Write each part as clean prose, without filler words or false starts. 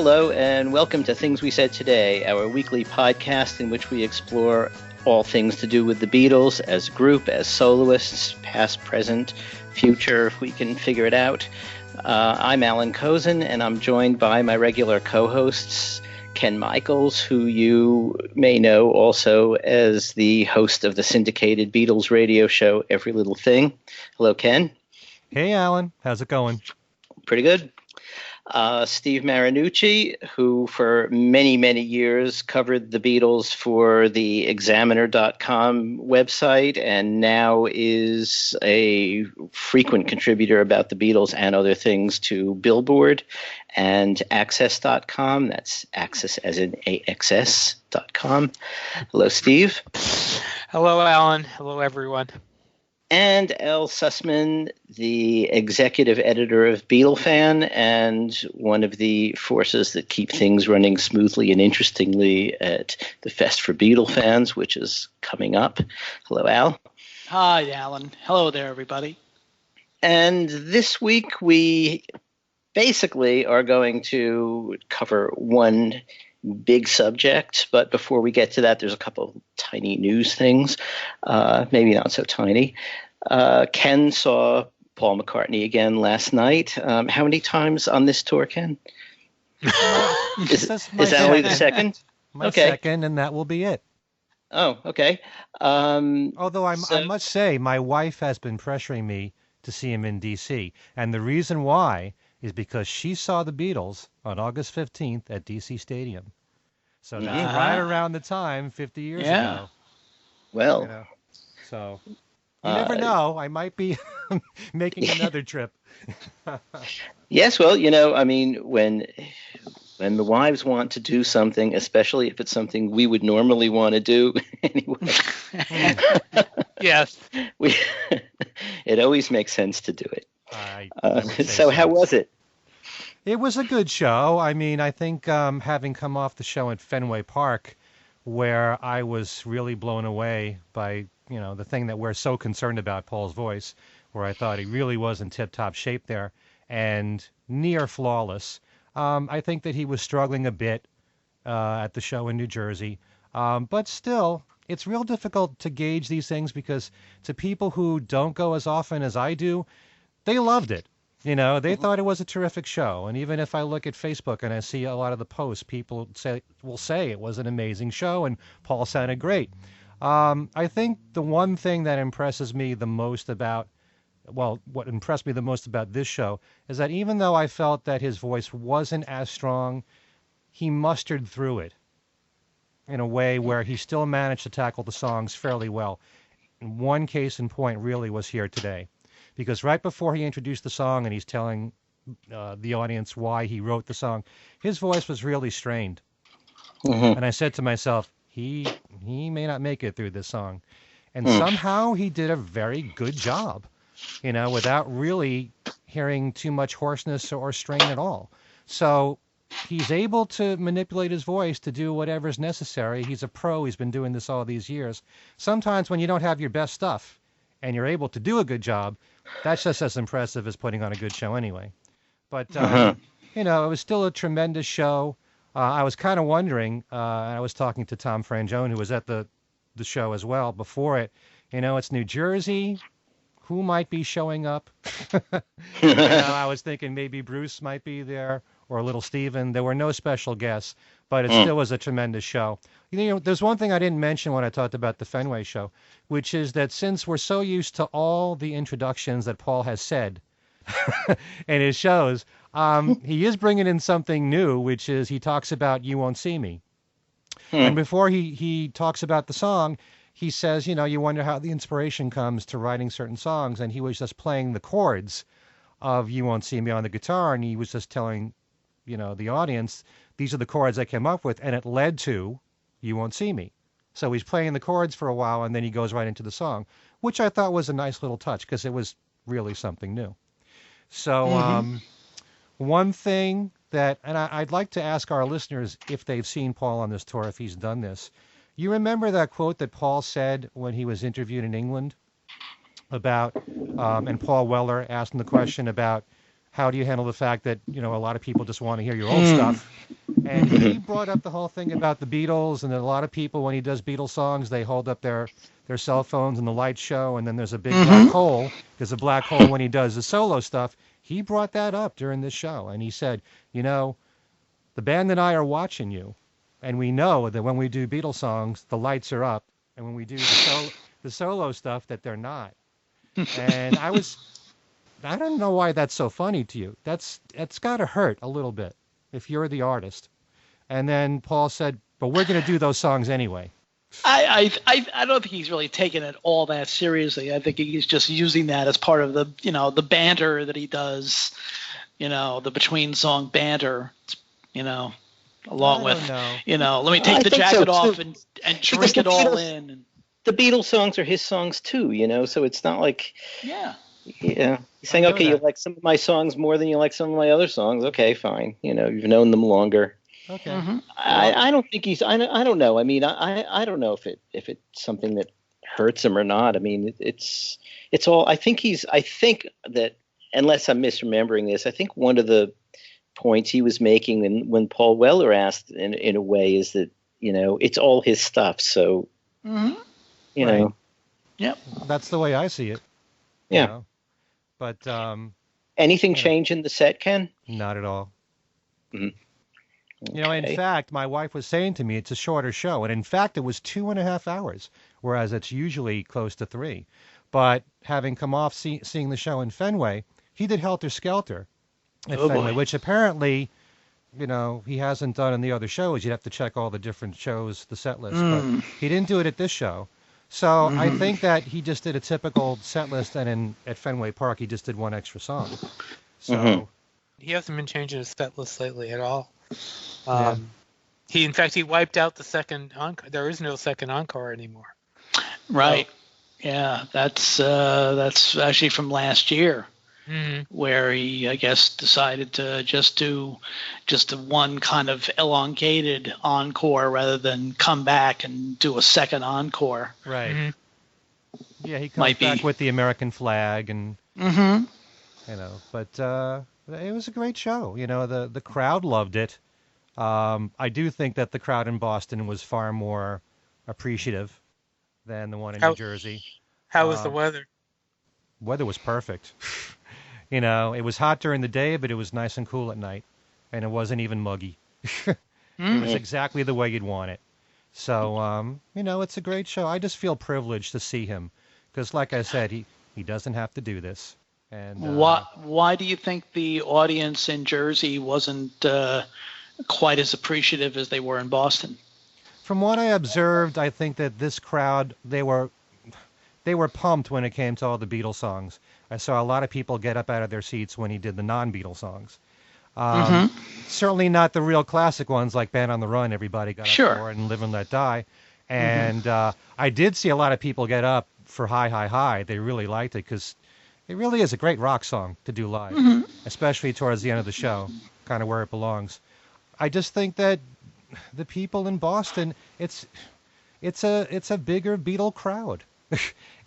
hello, and welcome to Things We Said Today, our weekly podcast in which we explore all things to do with the Beatles as a group, as soloists, past, present, future, if we can figure it out. I'm Alan Kozin, and I'm joined by my regular co-hosts, Ken Michaels, who you may know also as the host of the syndicated Beatles radio show, Every Little Thing. Hello, Ken. Hey, Alan. How's it going? Pretty good. Steve Marinucci, who for many, many years covered the Beatles for the Examiner.com website and now is a frequent contributor about the Beatles and other things to Billboard and Access.com. That's Access as in AXS.com. Hello, Steve. Hello, Alan. Hello, everyone. And Al Sussman, the executive editor of Beatle Fan and one of the forces that keep things running smoothly and interestingly at the Fest for Beatle Fans, which is coming up. Hello, Al. Hi, Alan. Hello there, everybody. And this week we basically are going to cover one big subject, but before we get to that, there's a couple tiny news things, maybe not so tiny. Ken saw Paul McCartney again last night. How many times on this tour, Ken? Is that only the second? My second, and that will be it. Oh, okay. Although I must say, my wife has been pressuring me to see him in D.C., and the reason why is because she saw the Beatles on August 15th at D.C. Stadium. So that's right around the time 50 years ago. Well, you know, so you never know. I might be making another trip. Yes, well, I mean, when the wives want to do something, especially if it's something we would normally want to do anyway. Yes. It always makes sense to do it. So how was it? It was a good show. I mean, I think having come off the show at Fenway Park, where I was really blown away by, the thing that we're so concerned about, Paul's voice, where I thought he really was in tip-top shape there and near flawless. I think that he was struggling a bit at the show in New Jersey. But still, it's real difficult to gauge these things because to people who don't go as often as I do, they loved it. They thought it was a terrific show. And even if I look at Facebook and I see a lot of the posts, people will say it was an amazing show and Paul sounded great. I think the one thing that impresses me the most about, what impressed me the most about this show is that even though I felt that his voice wasn't as strong, he mustered through it in a way where he still managed to tackle the songs fairly well. And one case in point really was here today. Because right before he introduced the song and he's telling the audience why he wrote the song, his voice was really strained. Mm-hmm. And I said to myself, he may not make it through this song. And somehow he did a very good job, without really hearing too much hoarseness or strain at all. So he's able to manipulate his voice to do whatever's necessary. He's a pro. He's been doing this all these years. Sometimes when you don't have your best stuff and you're able to do a good job, that's just as impressive as putting on a good show anyway. But, it was still a tremendous show. I was kind of wondering, I was talking to Tom Frangione, who was at the show as well before it. It's New Jersey. Who might be showing up? I was thinking maybe Bruce might be there or Little Steven. There were no special guests, but it still was a tremendous show. There's one thing I didn't mention when I talked about the Fenway show, which is that since we're so used to all the introductions that Paul has said in his shows, he is bringing in something new, which is he talks about You Won't See Me. And before he talks about the song, he says, you wonder how the inspiration comes to writing certain songs, and he was just playing the chords of You Won't See Me on the guitar, and he was just telling, the audience, these are the chords I came up with, and it led to You Won't See Me. So he's playing the chords for a while, and then he goes right into the song, which I thought was a nice little touch, because it was really something new. So one thing that, and I'd like to ask our listeners if they've seen Paul on this tour, if he's done this. You remember that quote that Paul said when he was interviewed in England about, and Paul Weller asked him the question about how do you handle the fact that, a lot of people just want to hear your old stuff? And he brought up the whole thing about the Beatles, and a lot of people, when he does Beatles songs, they hold up their cell phones and the lights show, and then there's a big black hole. There's a black hole when he does the solo stuff. He brought that up during this show, and he said, the band and I are watching you, and we know that when we do Beatles songs, the lights are up, and when we do the solo stuff, that they're not. And I don't know why that's so funny to you. It's got to hurt a little bit if you're the artist. And then Paul said, but we're going to do those songs anyway. I don't think he's really taking it all that seriously. I think he's just using that as part of the the banter that he does, the between song banter, along with let me take the jacket off and drink it all in. The Beatles songs are his songs too, so it's not like yeah. He's saying, okay, you like some of my songs more than you like some of my other songs. Okay, fine. You've known them longer. Okay. Mm-hmm. I don't think he's. I don't know. I mean, I don't know if it's something that hurts him or not. I mean, it's all. I think that, unless I'm misremembering this, I think one of the points he was making when Paul Weller asked in a way is that it's all his stuff. So right. Yep. That's the way I see it. Yeah. But anything change in the set, Ken? Not at all. Mm-hmm. In fact, my wife was saying to me it's a shorter show, and in fact it was 2.5 hours, whereas it's usually close to 3. But having come off seeing the show in Fenway, he did Helter Skelter at Fenway, which apparently, he hasn't done in the other shows. You'd have to check all the different shows, the set list, but he didn't do it at this show. So I think that he just did a typical set list, and at Fenway Park he just did one extra song. So he hasn't been changing his set list lately at all. Yeah. He wiped out the second encore. There is no second encore anymore. Right. Yeah, that's actually from last year, where he, I guess, decided to just do just one kind of elongated encore rather than come back and do a second encore. Right. Mm-hmm. Yeah, he comes back with the American flag and but it was a great show. The crowd loved it. I do think that the crowd in Boston was far more appreciative than the one in New Jersey. How was the weather? Weather was perfect. It was hot during the day, but it was nice and cool at night, and it wasn't even muggy. It was exactly the way you'd want it. So, it's a great show. I just feel privileged to see him, because, like I said, he doesn't have to do this. And why do you think the audience in Jersey wasn't quite as appreciative as they were in Boston? From what I observed, I think that this crowd, they were pumped when it came to all the Beatles songs. I saw a lot of people get up out of their seats when he did the non-Beatles songs. Certainly not the real classic ones like Band on the Run, everybody got up for, and Live and Let Die. And I did see a lot of people get up for Hi, Hi, Hi. They really liked it because it really is a great rock song to do live, especially towards the end of the show, kind of where it belongs. I just think that the people in Boston, it's a bigger Beatle crowd.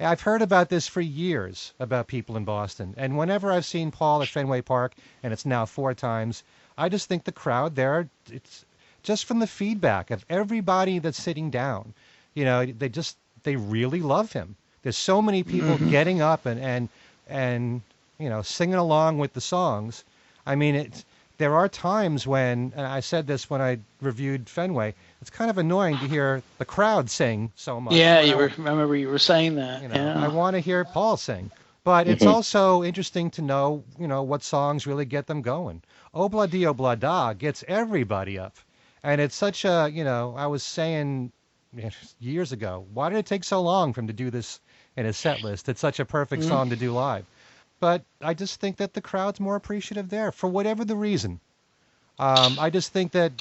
I've heard about this for years, about people in Boston. And whenever I've seen Paul at Fenway Park, and it's now 4 times, I just think the crowd there, it's just from the feedback of everybody that's sitting down. They really love him. There's so many people getting up and singing along with the songs. I mean, there are times when, and I said this when I reviewed Fenway, it's kind of annoying to hear the crowd sing so much. Yeah, remember you were saying that. I want to hear Paul sing. But it's also interesting to know, what songs really get them going. Obla Di Obla Da gets everybody up. And it's such a, I was saying years ago, why did it take so long for him to do this in his set list? It's such a perfect song to do live. But I just think that the crowd's more appreciative there, for whatever the reason. I just think that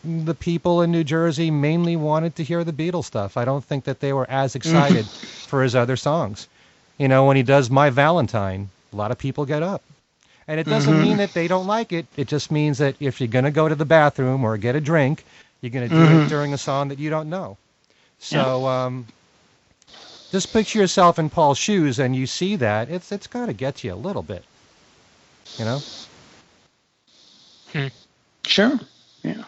the people in New Jersey mainly wanted to hear the Beatles stuff. I don't think that they were as excited for his other songs. When he does My Valentine, a lot of people get up. And it doesn't mean that they don't like it. It just means that if you're going to go to the bathroom or get a drink, you're going to do it during a song that you don't know. So just picture yourself in Paul's shoes and you see that. It's got to get you a little bit. Sure. Yeah.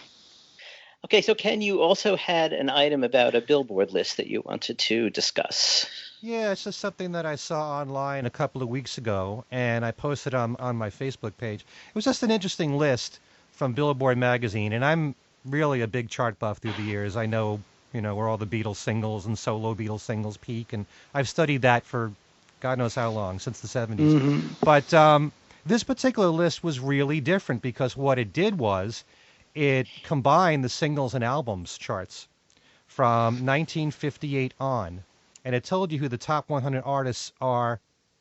Okay, so Ken, you also had an item about a Billboard list that you wanted to discuss. Yeah, it's just something that I saw online a couple of weeks ago, and I posted on my Facebook page. It was just an interesting list from Billboard magazine, and I'm really a big chart buff through the years. I know, where all the Beatles singles and solo Beatles singles peak, and I've studied that for God knows how long, since the 70s. Mm-hmm. But this particular list was really different because what it did was it combined the singles and albums charts from 1958 on, and it told you who the top 100 artists are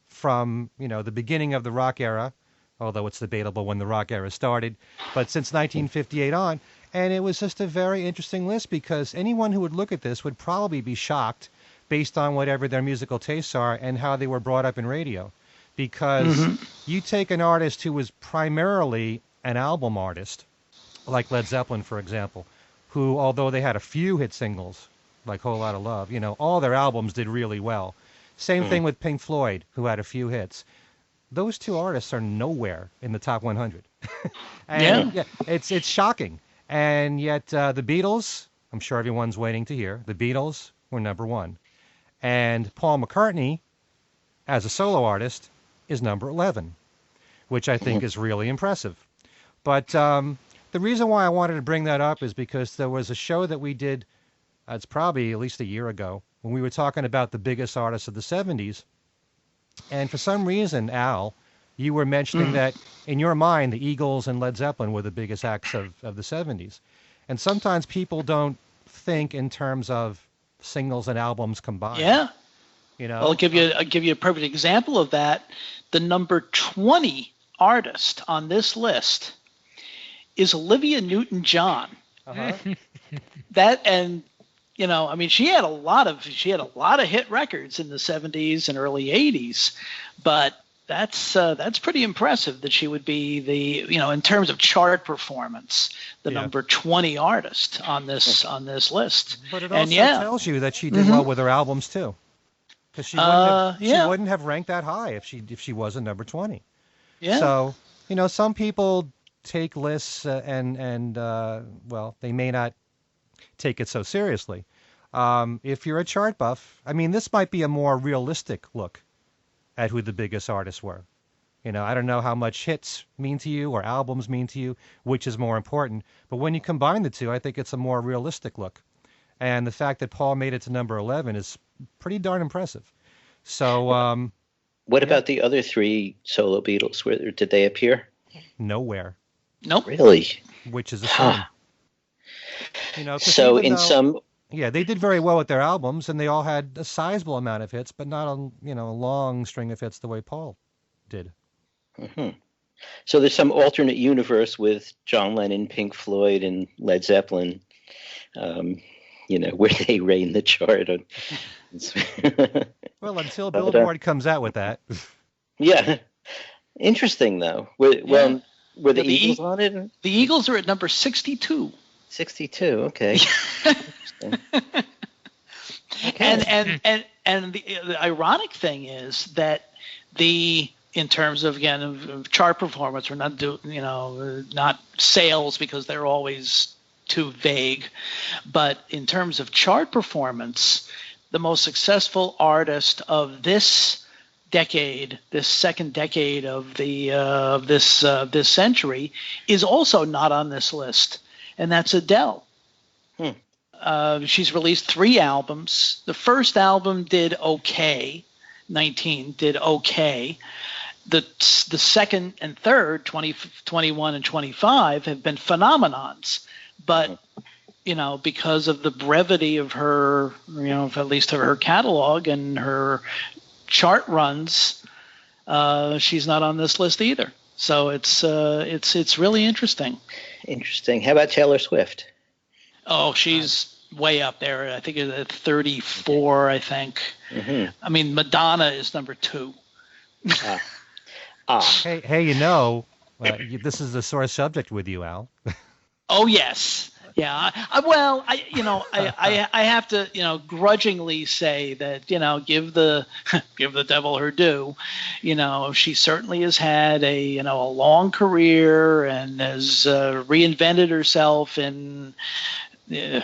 from, the beginning of the rock era, although it's debatable when the rock era started, but since 1958 on. And it was just a very interesting list because anyone who would look at this would probably be shocked based on whatever their musical tastes are and how they were brought up in radio. Because you take an artist who was primarily an album artist, like Led Zeppelin, for example, who, although they had a few hit singles, like Whole Lotta Love, all their albums did really well. Same thing with Pink Floyd, who had a few hits. Those two artists are nowhere in the top 100. And yeah, it's shocking. And yet the Beatles, I'm sure everyone's waiting to hear, the Beatles were number one. And Paul McCartney, as a solo artist, is number 11, which I think is really impressive. But the reason why I wanted to bring that up is because there was a show that we did, it's probably at least a year ago, when we were talking about the biggest artists of the 70s. And for some reason, Al, you were mentioning that in your mind, the Eagles and Led Zeppelin were the biggest acts of the 70s. And sometimes people don't think in terms of singles and albums combined. Yeah. Well, I'll give you a perfect example of that. The number 20 artist on this list is Olivia Newton-John. That, and she had a lot of hit records in the 70s and early 80s, but that's pretty impressive that she would be the, in terms of chart performance, the number 20 artist on this list. But it also tells you that she did well with her albums too, because she wouldn't have ranked that high if she wasn't number 20. Yeah. So some people take lists and they may not take it so seriously. If you're a chart buff, this might be a more realistic look at who the biggest artists were. I don't know how much hits mean to you or albums mean to you, which is more important. But when you combine the two, I think it's a more realistic look. And the fact that Paul made it to number 11 is pretty darn impressive. So, what about the other three solo Beatles? Where did they appear? Nowhere. Nope. Really? Which is a shame. So yeah, they did very well with their albums, and they all had a sizable amount of hits, but not a long string of hits the way Paul did. So there's some alternate universe with John Lennon, Pink Floyd, and Led Zeppelin, where they reign the chart. Well, until Billboard comes out with that. Yeah. Interesting, though. Were the Eagles on it? The Eagles are at number 62. 62, okay. And the ironic thing is that in terms of of chart performance, we're not not sales because they're always too vague, but in terms of chart performance, the most successful artist of this decade, this second decade of this century, is also not on this list, and that's Adele. She's released 3 albums. The first album did okay. 19 did okay. The second and third, 20, 21, and 25, have been phenomenons. But, because of the brevity of her, at least of her catalog and her chart runs, she's not on this list either. So it's really interesting. Interesting. How about Taylor Swift? Oh, she's way up there. I think it's at 34, I think. Madonna is number 2. Hey, this is a sore subject with you, Al. Oh, yes. Yeah, I have to, grudgingly say that, give the give the devil her due. She certainly has had a long career and has reinvented herself in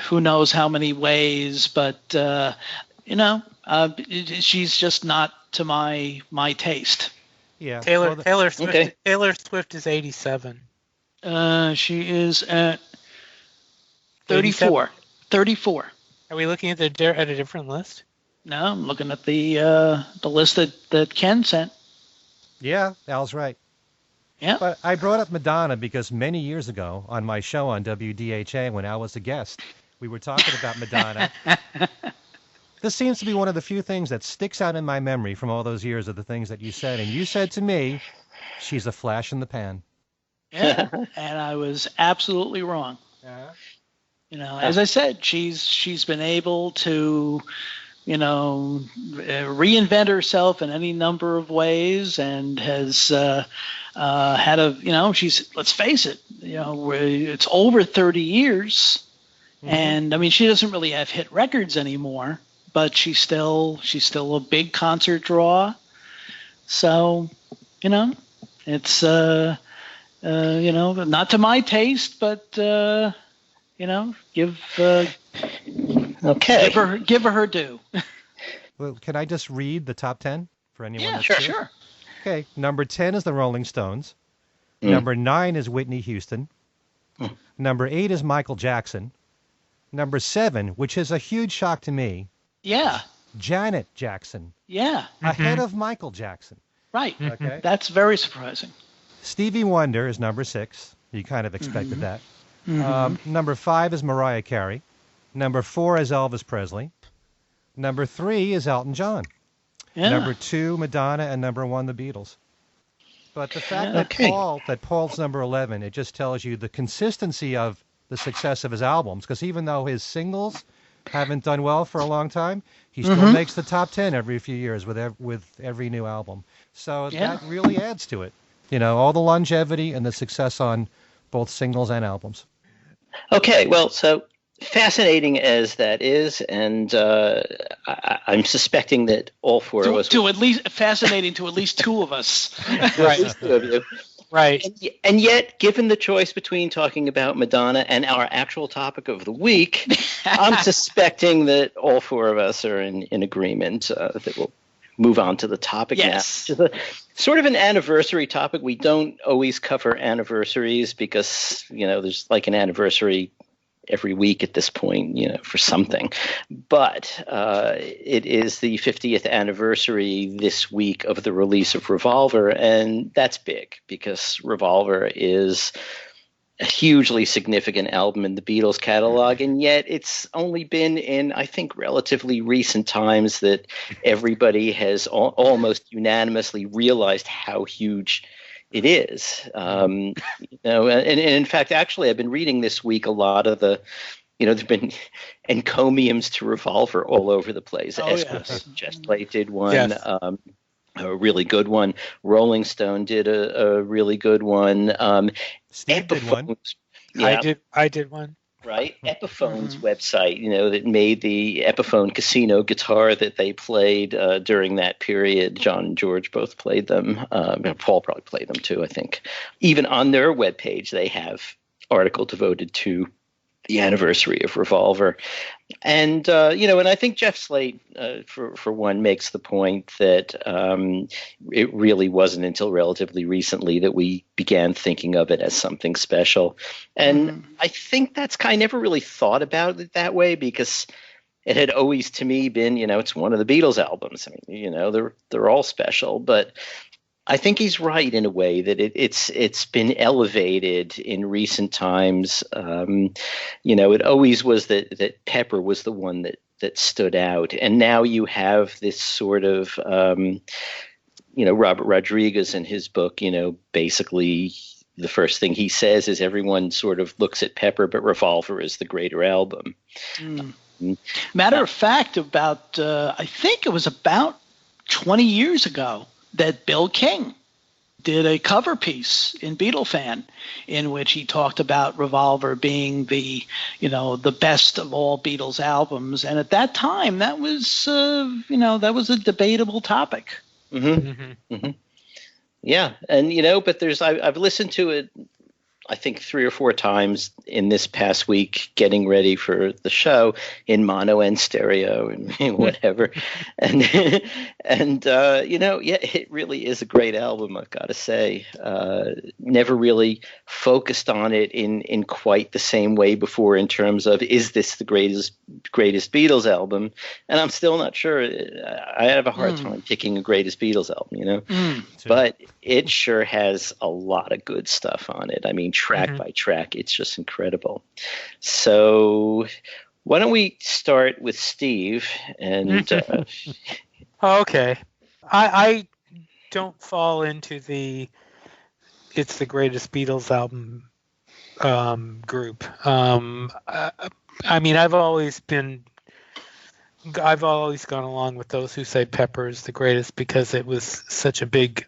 who knows how many ways, but she's just not to my taste. Yeah. Taylor Well, Taylor Swift Okay. Taylor Swift is 87. She is at 87? 34. 34. Are we looking at at a different list? No, I'm looking at the list that Ken sent. yeah, Al's right. Yeah. But I brought up Madonna because many years ago on my show on WDHA when Al was a guest, we were talking about Madonna. This seems to be one of the few things that sticks out in my memory from all those years of the things that you said. And you said to me, she's a flash in the pan. Yeah. And I was absolutely wrong. As I said, she's been able to, reinvent herself in any number of ways, and has had she's, let's face it, it's over 30 years, and I mean she doesn't really have hit records anymore, but she's still a big concert draw. So, it's not to my taste, but give her her due. Well, can I just read the top 10 for anyone? Yeah, that's sure, curious? sure. Okay, number 10 is the Rolling Stones. Number 9 is Whitney Houston. Number 8 is Michael Jackson. Number 7, which is a huge shock to me, Yeah, Janet Jackson, yeah, ahead of Michael Jackson. right. Okay. That's very surprising. Stevie Wonder is number 6. You kind of expected that. Number 5 is Mariah Carey. Number 4 is Elvis Presley. Number 3 is Elton John. Yeah. Number 2, Madonna, and number 1, the Beatles. But the fact Okay. that Paul's number 11, it just tells you the consistency of the success of his albums. Because even though his singles haven't done well for a long time, he still makes the top 10 every few years with every new album. So that really adds to it. All the longevity and the success on both singles and albums. Okay, well, so fascinating as that is, and I'm suspecting that all four of us... Fascinating to at least two of us. Right. At least two of you. Right. And yet, given the choice between talking about Madonna and our actual topic of the week, I'm suspecting that all four of us are in agreement that we'll move on to the topic now. Which is sort of an anniversary topic. We don't always cover anniversaries because, there's like an anniversary every week at this point, for something. But it is the 50th anniversary this week of the release of Revolver, and that's big because Revolver is a hugely significant album in the Beatles catalog, and yet it's only been in, I think, relatively recent times that everybody has almost unanimously realized how huge it is. And in fact, actually, I've been reading this week a lot of the, there've been encomiums to Revolver all over the place. Just Play did one. Yes. A really good one. Rolling Stone did a really good one. Steve did one. Yeah, I did one. right? Epiphone's website, that made the Epiphone casino guitar that they played during that period. John and George both played them. Paul probably played them too, I think. Even on their webpage, they have article devoted to the anniversary of Revolver. And, and I think Jeff Slate, for one, makes the point that it really wasn't until relatively recently that we began thinking of it as something special. And I think I never really thought about it that way because it had always, to me, been, it's one of the Beatles albums. I mean, they're all special, but I think he's right in a way that it's been elevated in recent times. It always was that Pepper was the one that stood out, and now you have this sort of Robert Rodriguez in his book. Basically the first thing he says is everyone sort of looks at Pepper, but Revolver is the greater album. Matter of fact, I think it was about 20 years ago that Bill King did a cover piece in Beatle Fan in which he talked about Revolver being the best of all Beatles albums, and at that time that was that was a debatable topic. Yeah, and but I've listened to it, I think 3 or 4 times in this past week, getting ready for the show in mono and stereo and whatever, and it really is a great album. I've got to say, never really focused on it in quite the same way before in terms of, is this the greatest Beatles album? And I'm still not sure. I have a hard time picking a greatest Beatles album, but it sure has a lot of good stuff on it. I mean, track by track, it's just incredible. So why don't we start with Steve? And okay, I don't fall into it's the greatest Beatles album group. I mean, I've always gone along with those who say Pepper is the greatest because it was such a big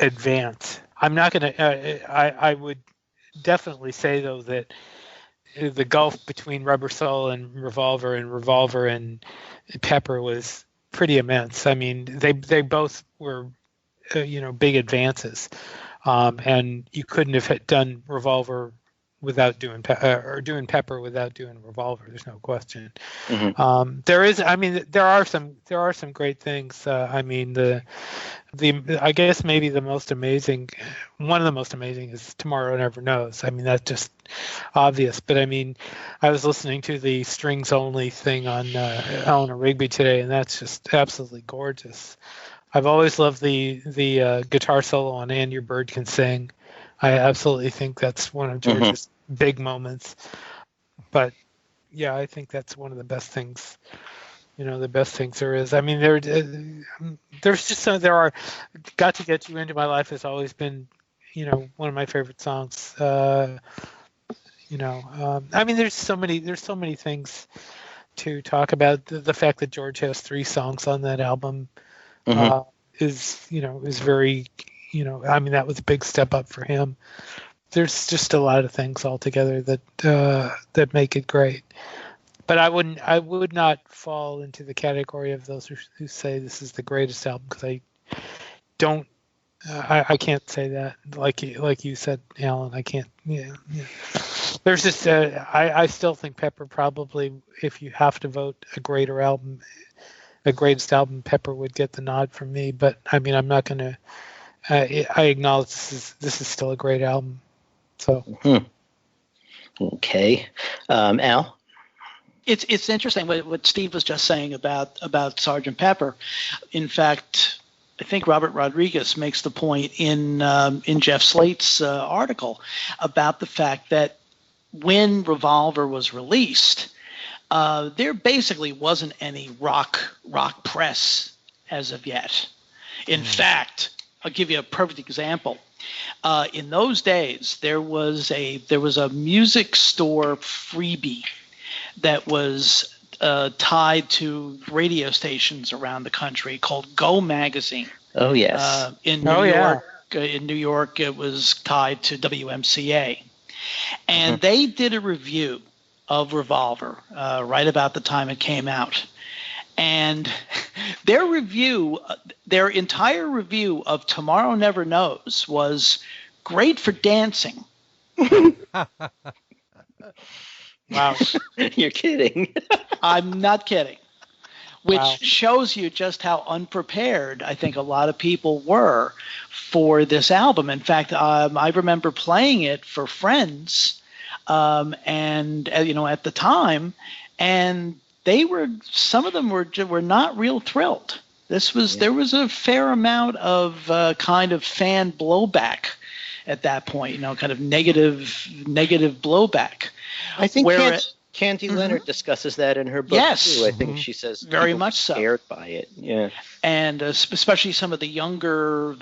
advance. I'm not going to. I would definitely say though that the gulf between Rubber Soul and Revolver and Pepper was pretty immense. I mean, they both were big advances, and you couldn't have done Revolver without doing doing Pepper without doing Revolver. There's no question. There are some great things. I mean, I guess maybe one of the most amazing is Tomorrow Never Knows. I mean, that's just obvious. But I mean, I was listening to the strings only thing on Eleanor Rigby today, and that's just absolutely gorgeous. I've always loved the guitar solo on And Your Bird Can Sing. I absolutely think that's one of George's big moments. But yeah, I think that's one of the best things. The best things there is. I mean, there's just Got to Get You Into My Life has always been, one of my favorite songs. I mean, there's so many things to talk about. The fact that George has 3 songs on that album is very, I mean, that was a big step up for him. There's just a lot of things altogether that make it great. But I would not fall into the category of those who say this is the greatest album, because I don't. I can't say that like you said, Alan. I can't. Yeah. There's just. I still think Pepper probably, if you have to vote a greatest album, Pepper would get the nod from me. But I mean, I'm not going to. I acknowledge this is still a great album. So. Okay, Al. It's interesting what Steve was just saying about Sgt. Pepper. In fact, I think Robert Rodriguez makes the point in Jeff Slate's article about the fact that when Revolver was released, there basically wasn't any rock press as of yet. In fact, I'll give you a perfect example. In those days, there was a music store freebie that was tied to radio stations around the country called Go Magazine. Oh yes. In New York, it was tied to WMCA, and they did a review of Revolver right about the time it came out, and their entire review of Tomorrow Never Knows was great for dancing. Wow. You're kidding. I'm not kidding. Which shows you just how unprepared I think a lot of people were for this album. In fact, I remember playing it for friends, and at the time, and some of them were not real thrilled. There was a fair amount of kind of fan blowback at that point. Kind of negative blowback. I think Candy Leonard discusses that in her book too. I think she says very much so scared by it. Yeah, and especially some of the younger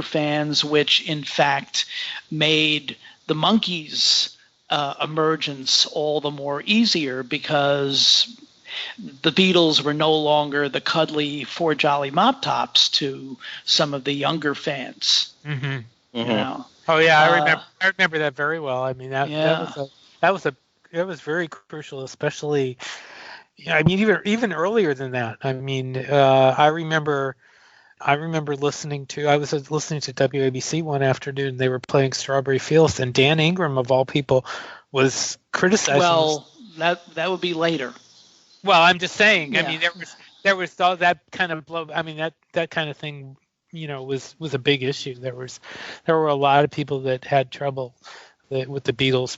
fans, which in fact made the Monkees' emergence all the more easier because the Beatles were no longer the cuddly Four Jolly Mop Tops to some of the younger fans. Mm-hmm. You know. Oh yeah, I remember that very well. I mean that was very crucial, especially. I mean, even earlier than that. I mean, I remember listening to WABC one afternoon. They were playing Strawberry Fields, and Dan Ingram, of all people, was criticizing. Well, that would be later. Well, I'm just saying. Yeah. I mean, there was all that kind of blow. I mean, that kind of thing, was a big issue. There were a lot of people that had trouble with the Beatles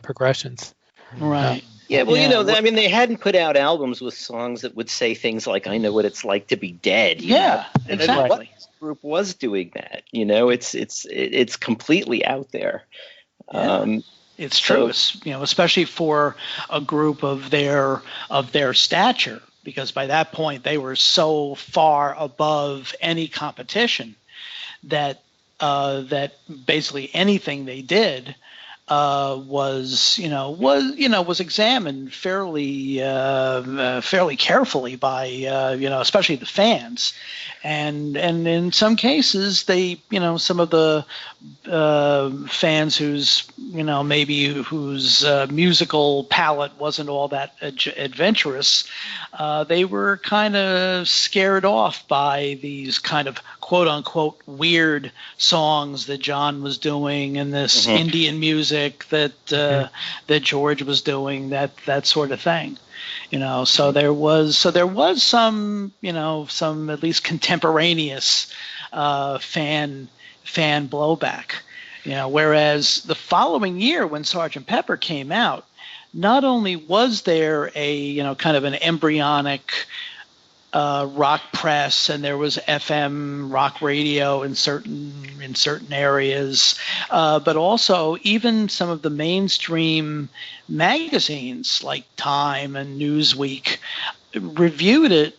progressions. Right. Yeah, well, I mean, they hadn't put out albums with songs that would say things like "I know what it's like to be dead." Yeah, exactly. What group was doing that? It's completely out there. Yeah. It's true, especially for a group of their stature, because by that point they were so far above any competition that basically anything they did was examined fairly carefully by especially the fans, and in some cases they some of the fans whose musical palette wasn't all that adventurous, they were kind of scared off by these kind of quote unquote weird songs that John was doing and this Indian music that George was doing, that sort of thing. So there was some some at least contemporaneous fan blowback. Whereas the following year when Sgt. Pepper came out, not only was there a kind of an embryonic rock press, and there was FM rock radio in certain areas, but also even some of the mainstream magazines like Time and Newsweek reviewed it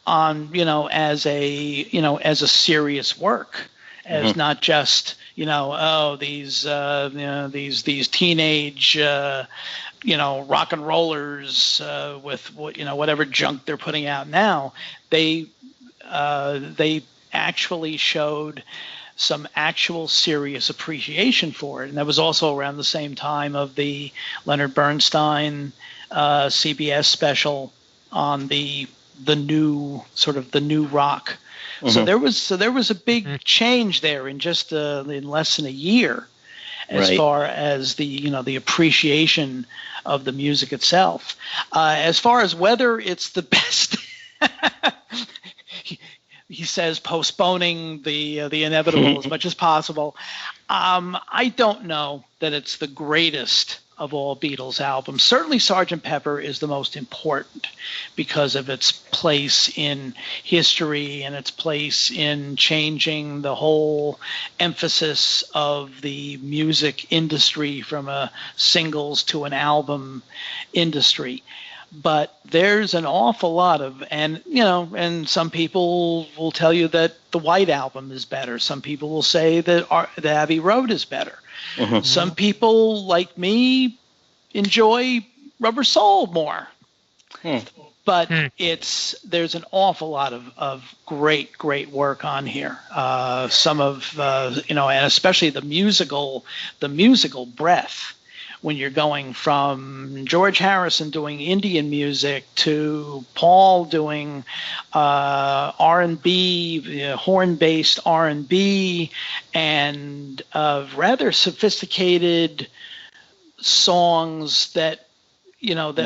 on as a serious work, as not just these teenage rock and rollers with whatever junk they're putting out now. They actually showed some actual serious appreciation for it, and that was also around the same time of the Leonard Bernstein CBS special on the new rock. So there was a big change there in just in less than a year, as far as the appreciation of the music itself. As far as whether it's the best, he says, postponing the inevitable as much as possible. I don't know that it's the greatest of all Beatles albums. Certainly Sgt. Pepper is the most important because of its place in history and its place in changing the whole emphasis of the music industry from a singles to an album industry. But there's an awful lot of, and some people will tell you that the White Album is better. Some people will say that the Abbey Road is better. Some people, like me, enjoy Rubber Soul more. But there's an awful lot of great work on here. Some of and especially the musical breadth. When you're going from George Harrison doing Indian music to Paul doing R&B, horn-based R&B, and rather sophisticated songs that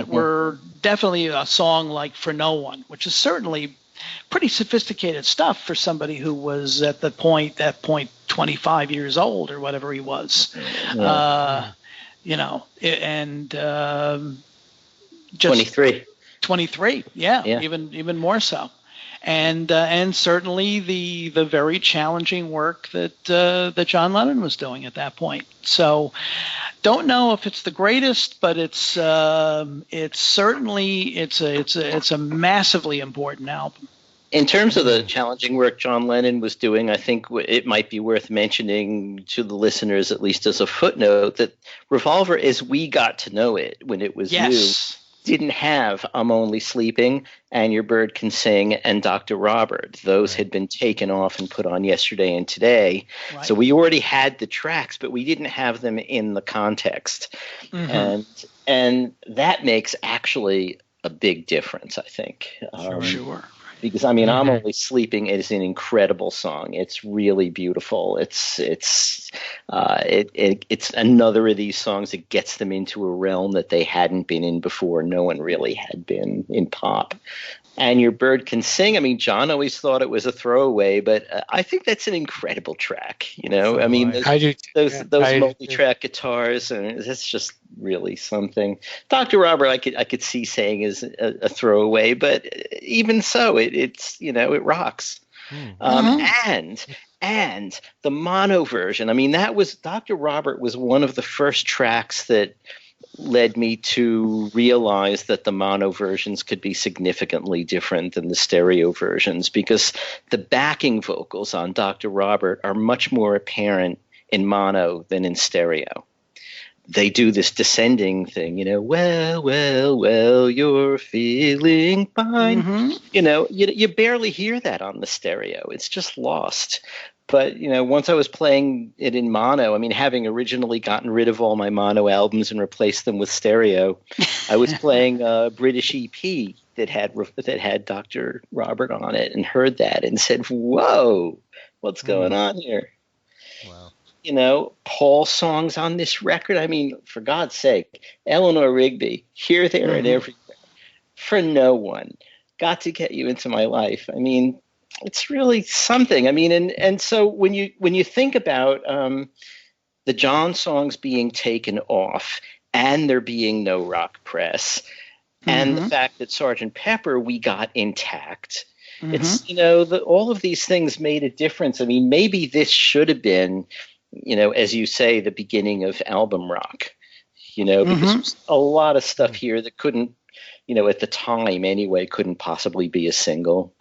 were definitely a song like For No One, which is certainly pretty sophisticated stuff for somebody who was at that point 25 years old or whatever he was. And just 23, yeah. Even more so, and certainly the very challenging work that John Lennon was doing at that point. So, don't know if it's the greatest, but it's certainly a massively important album. In terms of the challenging work John Lennon was doing, I think it might be worth mentioning to the listeners, at least as a footnote, that Revolver, as we got to know it when it was new, didn't have I'm Only Sleeping and Your Bird Can Sing and Dr. Robert. Those had been taken off and put on Yesterday and Today. Right. So we already had the tracks, but we didn't have them in the context. And that makes actually a big difference, I think. Sure. Because I'm Only Sleeping is an incredible song. It's really beautiful. It's another of these songs that gets them into a realm that they hadn't been in before. No one really had been in pop. And Your Bird Can Sing. John always thought it was a throwaway, but I think that's an incredible track. Those multi-track guitars, and that's just really something. Dr. Robert, I could see saying is a throwaway, but even so, it rocks. And the mono version. That was Dr. Robert was one of the first tracks that led me to realize that the mono versions could be significantly different than the stereo versions, because the backing vocals on Dr. Robert are much more apparent in mono than in stereo. They do this descending thing, well, you're feeling fine. You barely hear that on the stereo. It's just lost. But, once I was playing it in mono, having originally gotten rid of all my mono albums and replaced them with stereo, I was playing a British EP that had Dr. Robert on it and heard that and said, whoa, what's going on here? Wow. Paul songs on this record. For God's sake, Eleanor Rigby, Here, There, and Everywhere. For No One. Got to Get You Into My Life. It's really something. And so when you think about the John songs being taken off and there being no rock press, and the fact that Sgt. Pepper we got intact, it's all of these things made a difference. Maybe this should have been, as you say, the beginning of album rock. Because there's a lot of stuff here that couldn't, at the time anyway, couldn't possibly be a single.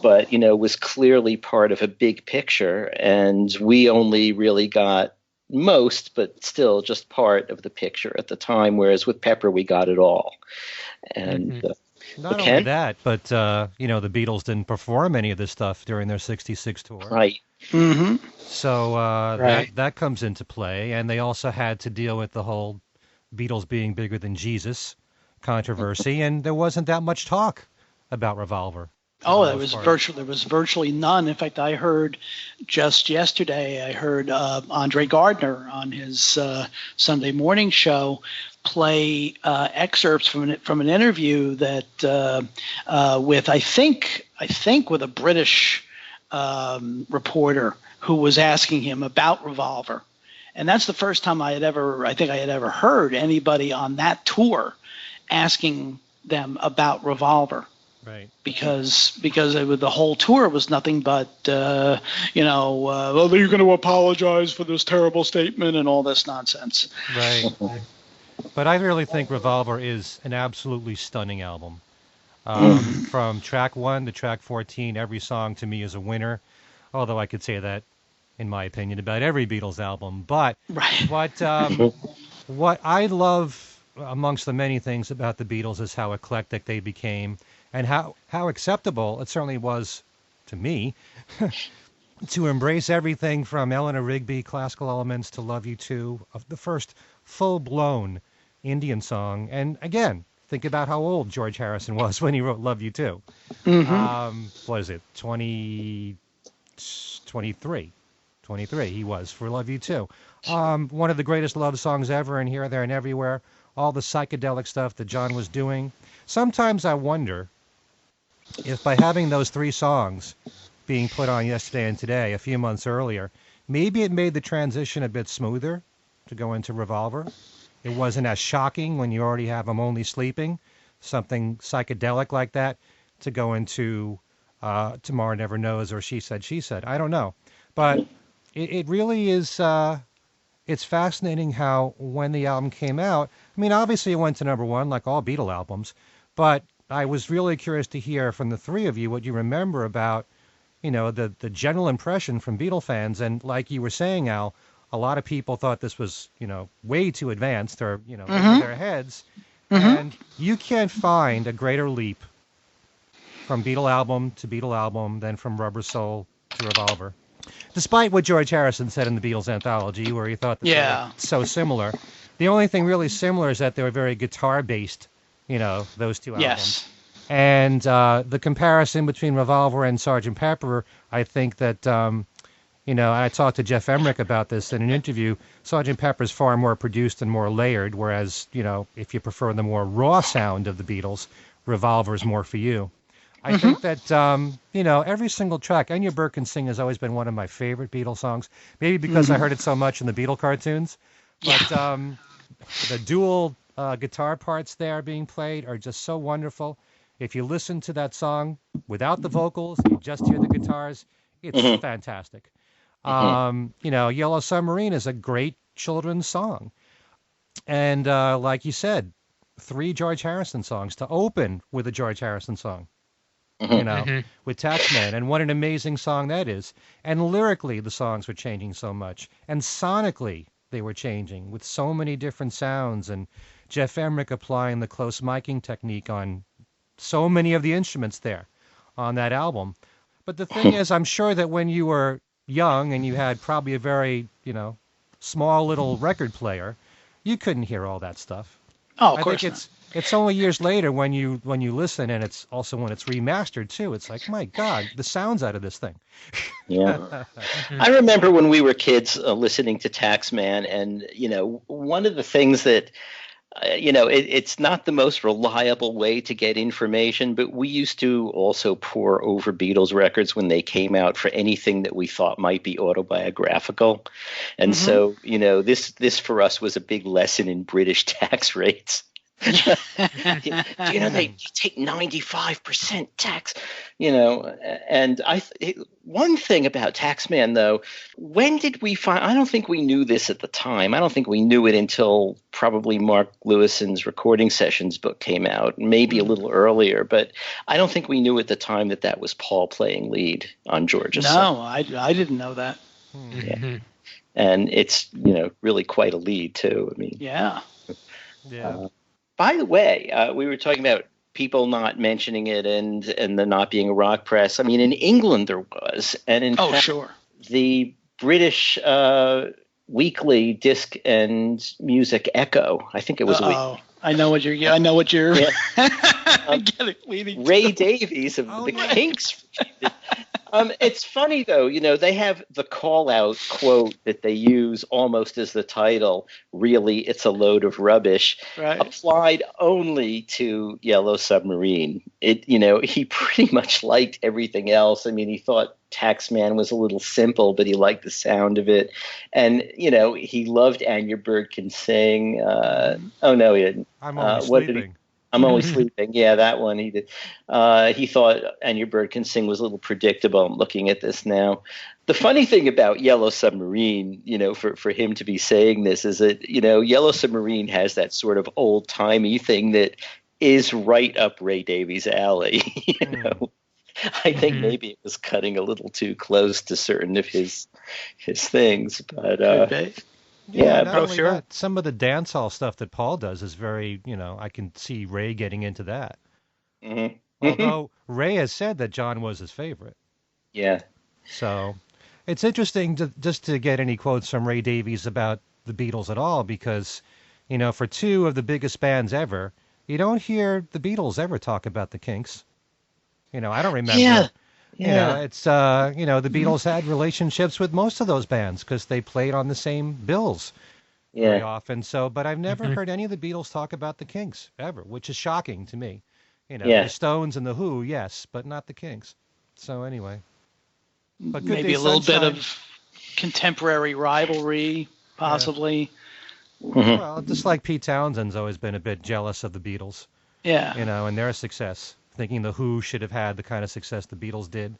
But, was clearly part of a big picture, and we only really got most, but still just part of the picture at the time, whereas with Pepper, we got it all. And not only that, but, the Beatles didn't perform any of this stuff during their 66 tour. Right. So that comes into play, and they also had to deal with the whole Beatles being bigger than Jesus controversy, and there wasn't that much talk about Revolver. Oh, there was virtually none. In fact, I heard just yesterday, Andre Gardner on his Sunday morning show play excerpts from an interview that with I think with a British reporter who was asking him about Revolver, and that's the first time I had ever heard anybody on that tour asking them about Revolver. Right. Because the whole tour was nothing but, well, you're going to apologize for this terrible statement and all this nonsense. Right. But I really think Revolver is an absolutely stunning album. From track 1 to track 14, every song to me is a winner, although I could say that, in my opinion, about every Beatles album. But what I love amongst the many things about the Beatles is how eclectic they became, and how acceptable it certainly was to me to embrace everything from Eleanor Rigby classical elements to Love You Too, of the first full-blown Indian song. And again, think about how old George Harrison was when he wrote Love You Too. What is it, 23 he was for Love You Too. One of the greatest love songs ever, and Here, There, and Everywhere. All the psychedelic stuff that John was doing. Sometimes I wonder if by having those 3 songs being put on Yesterday and Today a few months earlier, maybe it made the transition a bit smoother to go into Revolver. It wasn't as shocking when you already have I'm Only Sleeping, something psychedelic like that, to go into Tomorrow Never Knows or She Said, She Said. I don't know. But it really is, it's fascinating how when the album came out, obviously it went to number 1 like all Beatle albums, but I was really curious to hear from the 3 of you what you remember about, the general impression from Beatle fans. And like you were saying, Al, a lot of people thought this was, way too advanced or, over their heads. And you can't find a greater leap from Beatle album to Beatle album than from Rubber Soul to Revolver. Despite what George Harrison said in the Beatles anthology, where he thought that they were so similar, the only thing really similar is that they were very guitar-based, those two albums. Yes. And the comparison between Revolver and Sgt. Pepper, I think that, I talked to Jeff Emmerich about this in an interview. Sgt. Pepper's far more produced and more layered, whereas, if you prefer the more raw sound of the Beatles, Revolver's more for you. I think that, every single track, And Your Bird Can Sing has always been one of my favorite Beatles songs, maybe because I heard it so much in the Beatle cartoons. But the dual guitar parts there being played are just so wonderful. If you listen to that song without the vocals, you just hear the guitars, it's fantastic. Yellow Submarine is a great children's song. And like you said, 3 George Harrison songs to open with a George Harrison song. With Taxman, and what an amazing song that is. And lyrically, the songs were changing so much, and sonically, they were changing with so many different sounds, and Jeff Emmerich applying the close miking technique on so many of the instruments there on that album. But the thing is, I'm sure that when you were young and you had probably a very, small little record player, you couldn't hear all that stuff. Oh, of course not. It's only years later when you listen, and it's also when it's remastered too. It's like, my God, the sounds out of this thing. Yeah, I remember when we were kids listening to Taxman, and one of the things that it's not the most reliable way to get information, but we used to also pore over Beatles records when they came out for anything that we thought might be autobiographical, and so this for us was a big lesson in British tax rates. They take 95% tax, and one thing about Taxman, though, when did we find, I don't think we knew this at the time. I don't think we knew it until probably Mark Lewison's Recording Sessions book came out, maybe a little earlier, but I don't think we knew at the time that was Paul playing lead on George's song. No, I didn't know that. Yeah. And it's, really quite a lead, too. I mean, yeah. By the way, we were talking about people not mentioning it and there not being a rock press. I mean, in England there was, and in fact, the British weekly disc and music Echo. I think it was. I know what you're. Yeah. I get it. Leading Ray Davies of the Kinks. It's funny, though, they have the call-out quote that they use almost as the title, really, it's a load of rubbish, applied only to Yellow Submarine. He pretty much liked everything else. I mean, he thought Taxman was a little simple, but he liked the sound of it. And, he loved And Your Bird Can Sing. Oh, no, he didn't. I'm Only Sleeping. I'm Only Sleeping. Yeah, that one he did. He thought And Your Bird Can Sing was a little predictable. I'm looking at this now. The funny thing about Yellow Submarine, for him to be saying this is that, Yellow Submarine has that sort of old-timey thing that is right up Ray Davies' alley. I think maybe it was cutting a little too close to certain of his things, but not only that, some of the dance hall stuff that Paul does is very, I can see Ray getting into that. Although Ray has said that John was his favorite. Yeah. So it's interesting just to get any quotes from Ray Davies about the Beatles at all, because, for 2 of the biggest bands ever, you don't hear the Beatles ever talk about the Kinks. I don't remember. Yeah. It's, the Beatles had relationships with most of those bands because they played on the same bills very often. So, but I've never heard any of the Beatles talk about the Kinks ever, which is shocking to me. The Stones and the Who, yes, but not the Kinks. So anyway. But maybe a little bit of contemporary rivalry, possibly. Yeah. Well, just like Pete Townshend's always been a bit jealous of the Beatles. Yeah. And their success. Thinking the Who should have had the kind of success the Beatles did.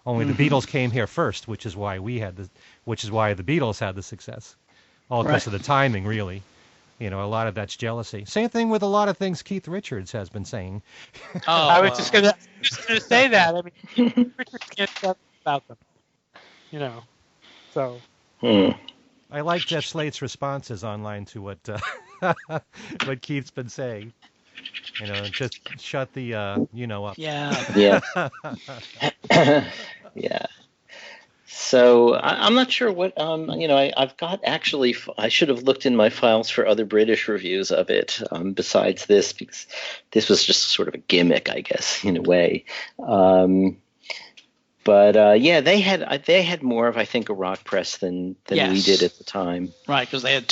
Only the Beatles came here first, which is why the Beatles had the success. All because of the timing, really. A lot of that's jealousy. Same thing with a lot of things Keith Richards has been saying. I was just gonna say that. I mean, Richards can't talk about them. So. I like Jeff Slate's responses online to what Keith's been saying. Just shut the up. Yeah. Yeah. Yeah. So I'm not sure what I've got actually. I should have looked in my files for other British reviews of it besides this, because this was just sort of a gimmick, I guess, in a way. But yeah, they had more of, I think, a rock press than Yes. we did at the time. Right, because they had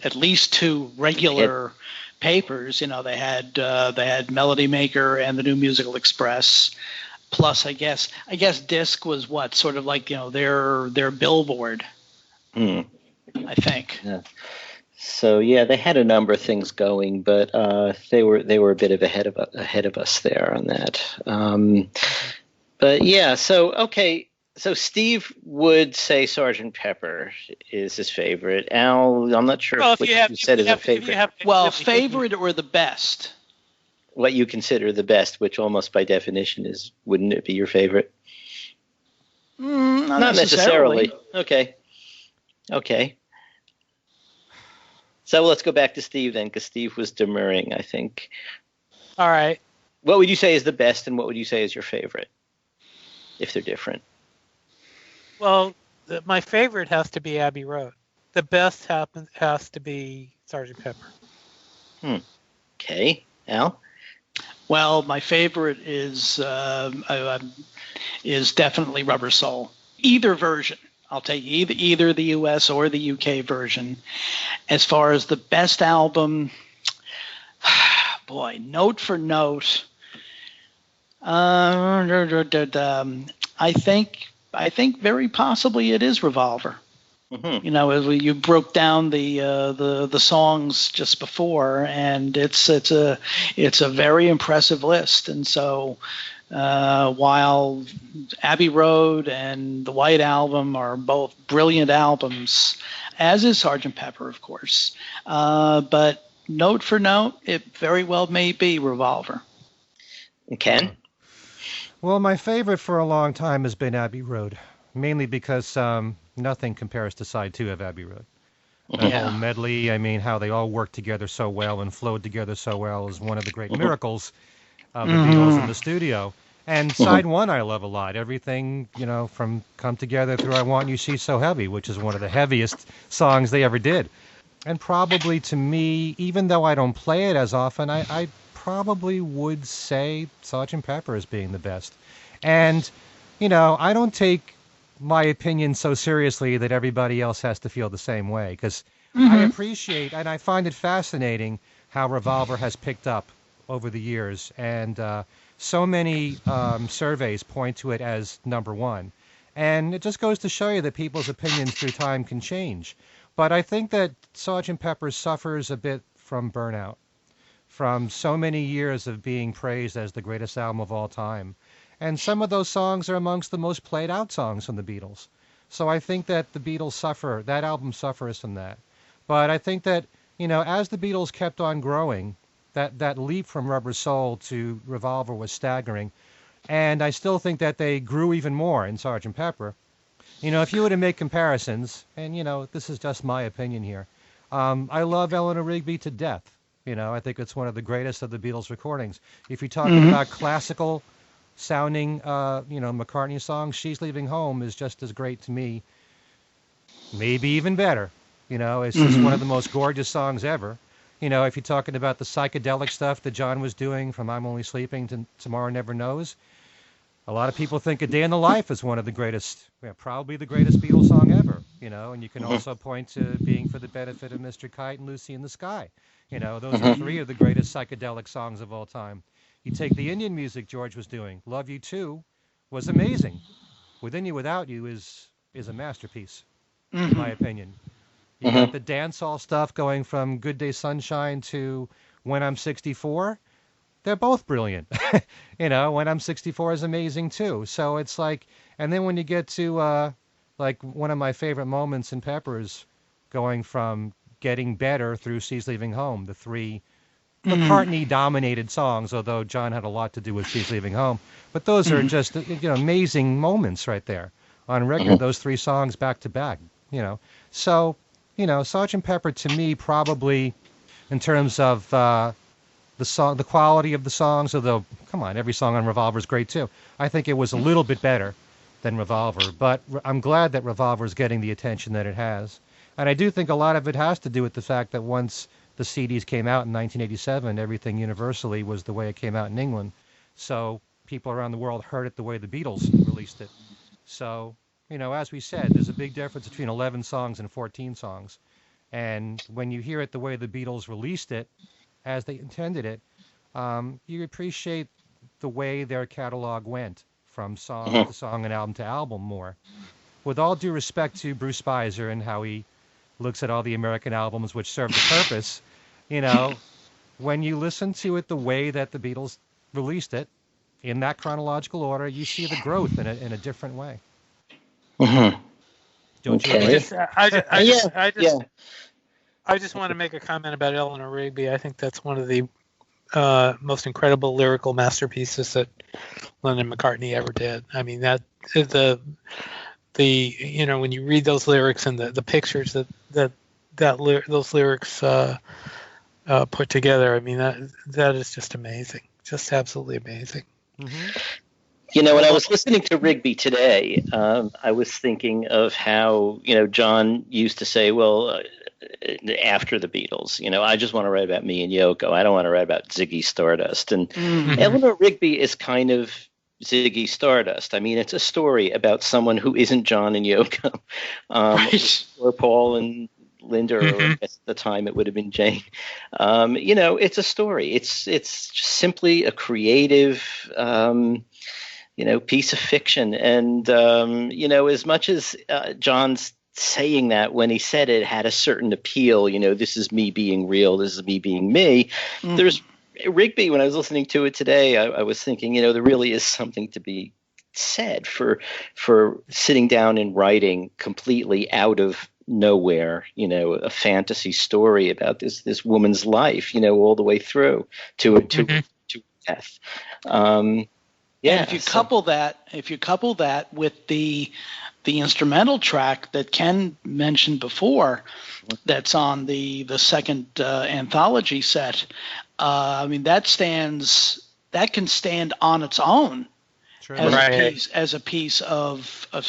at least two regular papers. They had Melody Maker and the New Musical Express. Plus, I guess Disc was what sort of like their billboard. I think. Yeah. So yeah, they had a number of things going, but they were a bit of ahead of us there on that. But yeah, so okay, so Steve would say Sgt. Pepper is his favorite. Al, I'm not sure what you said is a favorite. Favorite or the best? What you consider the best, which almost by definition wouldn't it be your favorite? Not necessarily. Okay. So let's go back to Steve then, because Steve was demurring, I think. All right. What would you say is the best, and what would you say is your favorite, if they're different? Well, my favorite has to be Abbey Road. The best has to be Sgt. Pepper. Okay. Al? Well, my favorite is definitely Rubber Soul. Either version. I'll take either the U.S. or the U.K. version. As far as the best album, boy, note for note, I think very possibly it is Revolver. Mm-hmm. As you broke down the songs just before, and it's a very impressive list. And so while Abbey Road and the White Album are both brilliant albums, as is Sgt. Pepper, of course, but note for note, it very well may be Revolver. Ken? Well, my favorite for a long time has been Abbey Road, mainly because nothing compares to side 2 of Abbey Road. The whole medley, how they all worked together so well and flowed together so well is one of the great miracles of the Beatles in the studio. And side 1 I love a lot. Everything, from Come Together through I Want You, She's So Heavy, which is one of the heaviest songs they ever did. And probably to me, even though I don't play it as often, I probably would say Sgt. Pepper as being the best. And, I don't take my opinion so seriously that everybody else has to feel the same way, because I appreciate and I find it fascinating how Revolver has picked up over the years, and so many surveys point to it as number 1, and it just goes to show you that people's opinions through time can change. But I think that Sgt. Pepper suffers a bit from burnout, from so many years of being praised as the greatest album of all time. And some of those songs are amongst the most played out songs from the Beatles. So I think that the Beatles that album suffers from that. But I think that, as the Beatles kept on growing, that leap from Rubber Soul to Revolver was staggering. And I still think that they grew even more in Sgt. Pepper. If you were to make comparisons, and, this is just my opinion here, I love Eleanor Rigby to death. I think it's one of the greatest of the Beatles recordings. If you're talking about classical sounding, McCartney songs, She's Leaving Home is just as great to me, maybe even better. It's just one of the most gorgeous songs ever. If you're talking about the psychedelic stuff that John was doing from I'm Only Sleeping to Tomorrow Never Knows, a lot of people think A Day in the Life is one of the greatest, probably the greatest Beatles song ever, and you can also point to Being for the Benefit of Mr. Kite and Lucy in the Sky. Those are 3 of the greatest psychedelic songs of all time. You take the Indian music George was doing. Love You Too was amazing. Within You Without You is a masterpiece, in my opinion. You got the dancehall stuff going from Good Day Sunshine to When I'm 64. They're both brilliant. When I'm 64 is amazing too. So it's like, and then when you get to like one of my favorite moments in Pepper's, going from Getting Better through She's Leaving Home, the 3 McCartney-dominated songs, although John had a lot to do with She's Leaving Home. But those are just amazing moments right there on record. Those 3 songs back to back. So Sgt. Pepper to me probably, in terms of the quality of the songs, although, come on, every song on Revolver is great too. I think it was a little bit better than Revolver, but I'm glad that Revolver is getting the attention that it has. And I do think a lot of it has to do with the fact that once the CDs came out in 1987, everything universally was the way it came out in England. So people around the world heard it the way the Beatles released it. So, as we said, there's a big difference between 11 songs and 14 songs. And when you hear it the way the Beatles released it, as they intended it, you appreciate the way their catalog went from song to song and album to album more. With all due respect to Bruce Spicer and how he looks at all the American albums which serve the purpose, when you listen to it the way that the Beatles released it, in that chronological order, you see the growth in a different way. Mm-hmm. Don't you Okay. agree? I just want to make a comment about Eleanor Rigby. I think that's one of the most incredible lyrical masterpieces that Lennon and McCartney ever did. I mean, that the when you read those lyrics and the pictures those lyrics put together, I mean that is just amazing, just absolutely amazing. Mm-hmm. When I was listening to Rigby today, I was thinking of how John used to say, well, after the Beatles, I just want to write about me and Yoko. I don't want to write about Ziggy Stardust. And Eleanor Rigby is kind of Ziggy Stardust. I mean, it's a story about someone who isn't John and Yoko, Right. or Paul and Linda, or at the time it would have been Jane. It's a story. It's just simply a creative, piece of fiction. And, as much as John's saying that when he said it had a certain appeal, this is me being real, this is me being me. There's Rigby, when I was listening to it today, I was thinking, there really is something to be said for sitting down and writing completely out of nowhere, a fantasy story about this woman's life, all the way through to death. And if you couple that with the instrumental track that Ken mentioned before, that's on the second anthology set, I mean that can stand on its own. Sure. As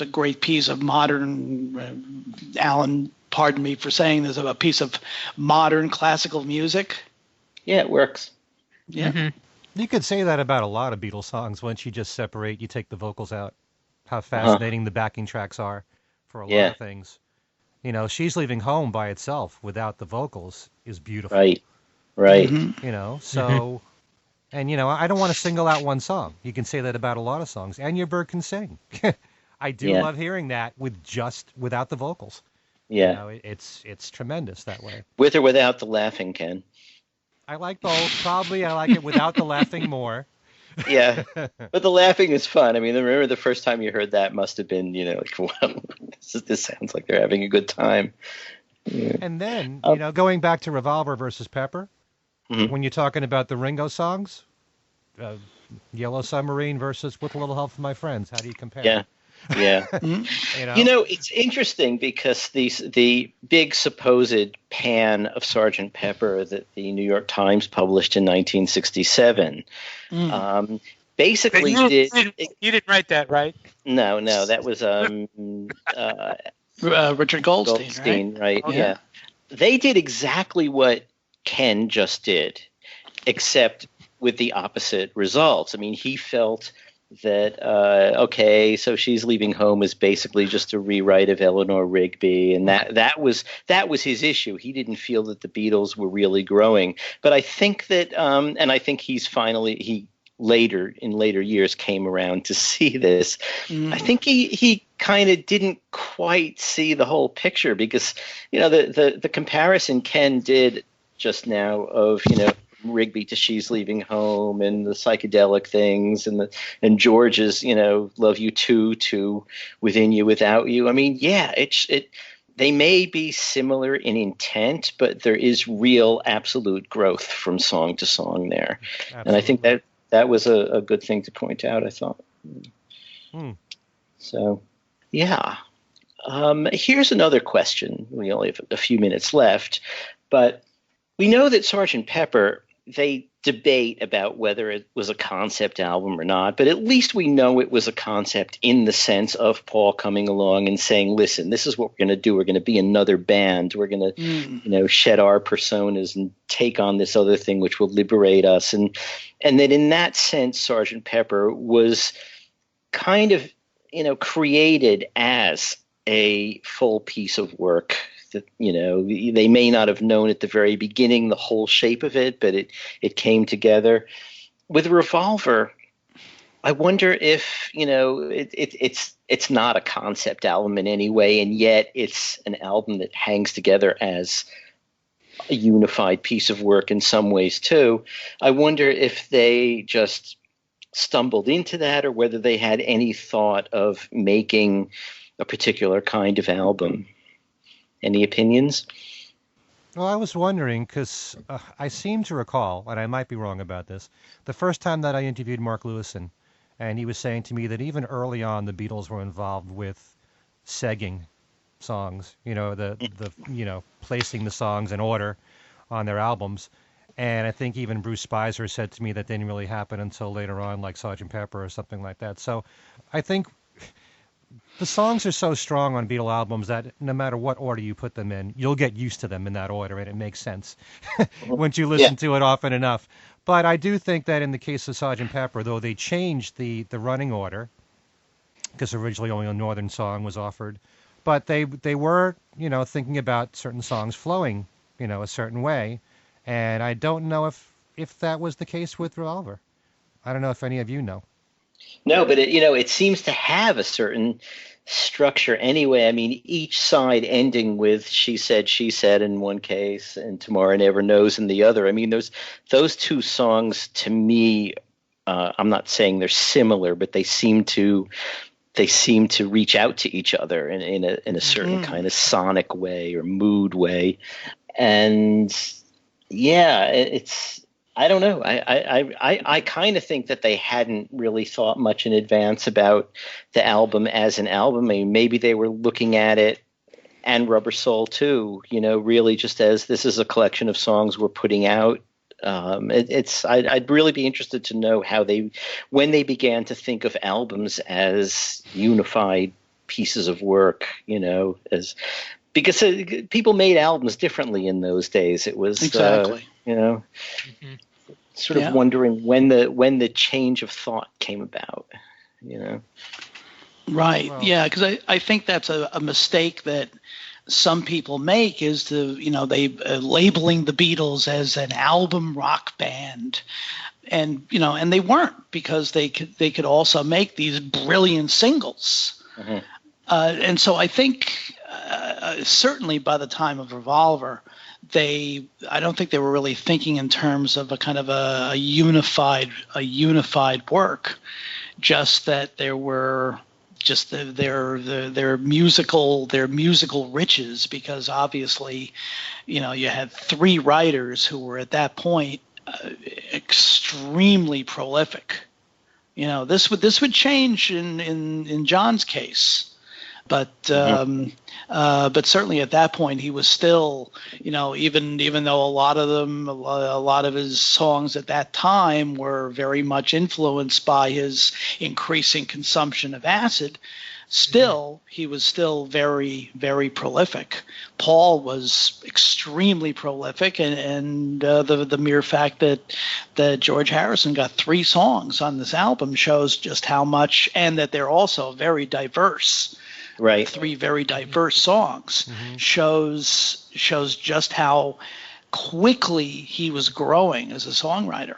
a great piece of modern, Alan, pardon me for saying this, of a piece of modern classical music. Yeah, it works. Yeah. Mm-hmm. You could say that about a lot of Beatles songs. Once you just you take the vocals out. How fascinating the backing tracks are for a lot of things. She's Leaving Home by itself without the vocals is beautiful. Right. Mm-hmm. So, and I don't want to single out one song. You can say that about a lot of songs. And Your Bird Can Sing. I do love hearing that without the vocals. Yeah. It's tremendous that way. With or without the laughing, Ken? I like both. Probably I like it without the laughing more. Yeah, but the laughing is fun. I mean, remember the first time you heard that must have been, like, wow, this sounds like they're having a good time. Yeah. And then, going back to Revolver versus Pepper, when you're talking about the Ringo songs, Yellow Submarine versus With a Little Help from My Friends, how do you compare? Yeah. It's interesting because the big supposed pan of Sgt. Pepper that the New York Times published in 1967 basically You didn't write that, right? No, that was Richard Goldstein, right? Oh, yeah. They did exactly what Ken just did, except with the opposite results. I mean, he felt that so She's Leaving Home is basically just a rewrite of Eleanor Rigby, and that was his issue. He didn't feel that the Beatles were really growing. But I think that and I think he in later years came around to see this. I think he kind of didn't quite see the whole picture, because the comparison Ken did just now of Rigby to She's Leaving Home and the psychedelic things and George's Love You Too to Within You Without You. I mean, they may be similar in intent, but there is real absolute growth from song to song there. Absolutely. And I think that was a good thing to point out, I thought. So here's another question. We only have a few minutes left, but we know that Sgt. Pepper, they debate about whether it was a concept album or not, but at least we know it was a concept in the sense of Paul coming along and saying, listen, this is what we're going to do. We're going to be another band. We're going to, shed our personas and take on this other thing, which will liberate us. And that in that sense, Sgt. Pepper was kind of, created as a full piece of work. That, they may not have known at the very beginning the whole shape of it, but it came together. With Revolver, I wonder if, it's not a concept album in any way, and yet it's an album that hangs together as a unified piece of work in some ways too. I wonder if they just stumbled into that, or whether they had any thought of making a particular kind of album. Any opinions? Well, I was wondering, because I seem to recall, and I might be wrong about this, the first time that I interviewed Mark Lewison, and he was saying to me that even early on the Beatles were involved with segging songs, placing the songs in order on their albums. And I think even Bruce Spicer said to me that didn't really happen until later on, like Sgt. Pepper or something like that. So I think the songs are so strong on Beatle albums that no matter what order you put them in, you'll get used to them in that order, and it makes sense once you listen to it often enough. But I do think that in the case of Sgt. Pepper, though they changed the running order, because originally only a Northern song was offered, but they were, thinking about certain songs flowing, a certain way, and I don't know if that was the case with Revolver. I don't know if any of you know. No, but it seems to have a certain structure anyway. I mean, each side ending with she said in one case and Tomorrow Never Knows in the other. I mean, those two songs to me, I'm not saying they're similar, but they seem to reach out to each other in a certain kind of sonic way or mood way. And yeah, it's, I don't know. I kind of think that they hadn't really thought much in advance about the album as an album. I mean, maybe they were looking at it, and Rubber Soul too, really just as this is a collection of songs we're putting out. I'd really be interested to know when they began to think of albums as unified pieces of work, because people made albums differently in those days. It was exactly. Sort of wondering when the change of thought came about, Right. Well, yeah, because I think that's a mistake that some people make, is to, they labeling the Beatles as an album rock band. And, and they weren't, because they could also make these brilliant singles. Mm-hmm. And so I think certainly by the time of Revolver, I don't think they were really thinking in terms of a kind of a unified work, just that there were just their musical riches, because obviously, you had three writers who were at that point extremely prolific. This would change in John's case. But certainly at that point he was still, even though a lot of his songs at that time were very much influenced by his increasing consumption of acid, still he was still very, very prolific. Paul was extremely prolific, and the mere fact that George Harrison got 3 songs on this album shows just how much, and that they're also very diverse. Right. 3 very diverse songs, shows just how quickly he was growing as a songwriter.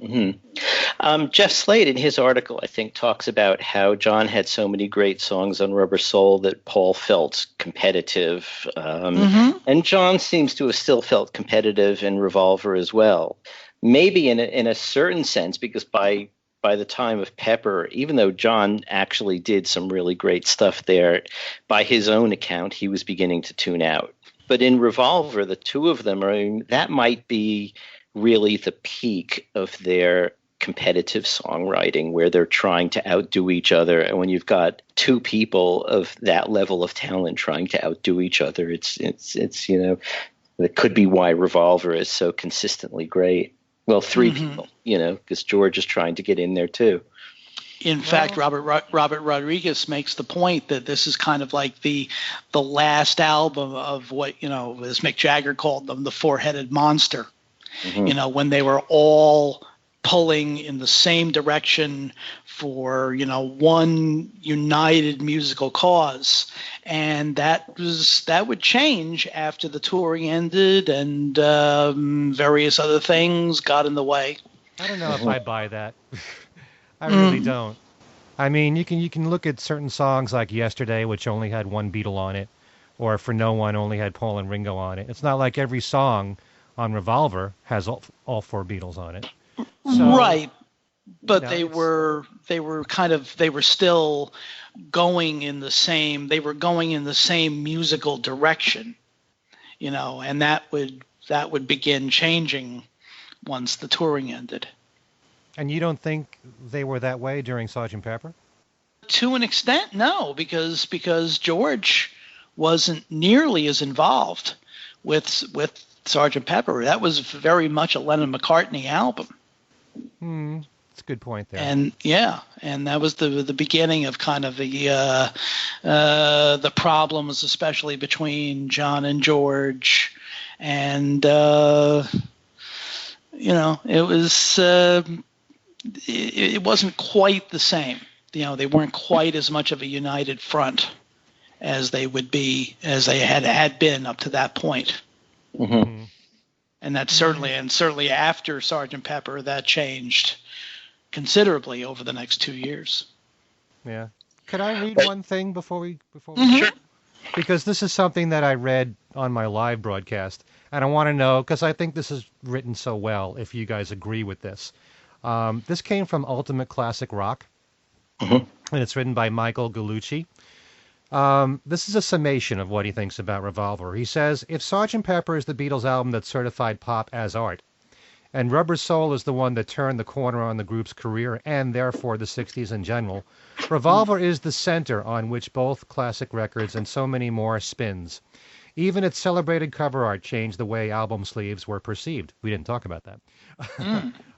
Mm-hmm. Jeff Slade, in his article, I think, talks about how John had so many great songs on Rubber Soul that Paul felt competitive. And John seems to have still felt competitive in Revolver as well. Maybe in a certain sense, because by the time of Pepper, even though John actually did some really great stuff there, by his own account, he was beginning to tune out. But in Revolver, the two of them, that might be really the peak of their competitive songwriting, where they're trying to outdo each other. And when you've got 2 people of that level of talent trying to outdo each other, it's that could be why Revolver is so consistently great. Well, three people, because George is trying to get in there too. In fact, Robert Rodriguez makes the point that this is kind of like the last album of what, as Mick Jagger called them, the four-headed monster. Mm-hmm. When they were all pulling in the same direction for, one united musical cause. And that would change after the touring ended and various other things got in the way. I don't know if I buy that. I really don't. I mean, you can look at certain songs like Yesterday, which only had one Beatle on it, or For No One only had Paul and Ringo on it. It's not like every song on Revolver has all four Beatles on it. So, right. But they were still going in the same musical direction, and that would begin changing once the touring ended. And you don't think they were that way during Sgt. Pepper? To an extent, no, because George wasn't nearly as involved with Sgt. Pepper. That was very much a Lennon-McCartney album. That's a good point there. And that was the beginning of kind of the problems, especially between John and George, and it wasn't quite the same. They weren't quite as much of a united front as they had been up to that point. Mm-hmm. And that certainly after Sgt. Pepper, that changed considerably over the next 2 years. Yeah. Could I read one thing before we Sure. Because this is something that I read on my live broadcast, and I want to know, because I think this is written so well, if you guys agree with this. This came from Ultimate Classic Rock, and it's written by Michael Gallucci. This is a summation of what he thinks about Revolver. He says, if Sgt. Pepper is the Beatles album that certified pop as art, and Rubber Soul is the one that turned the corner on the group's career and therefore the 60s in general, Revolver is the center on which both classic records and so many more spins. Even its celebrated cover art changed the way album sleeves were perceived. We didn't talk about that.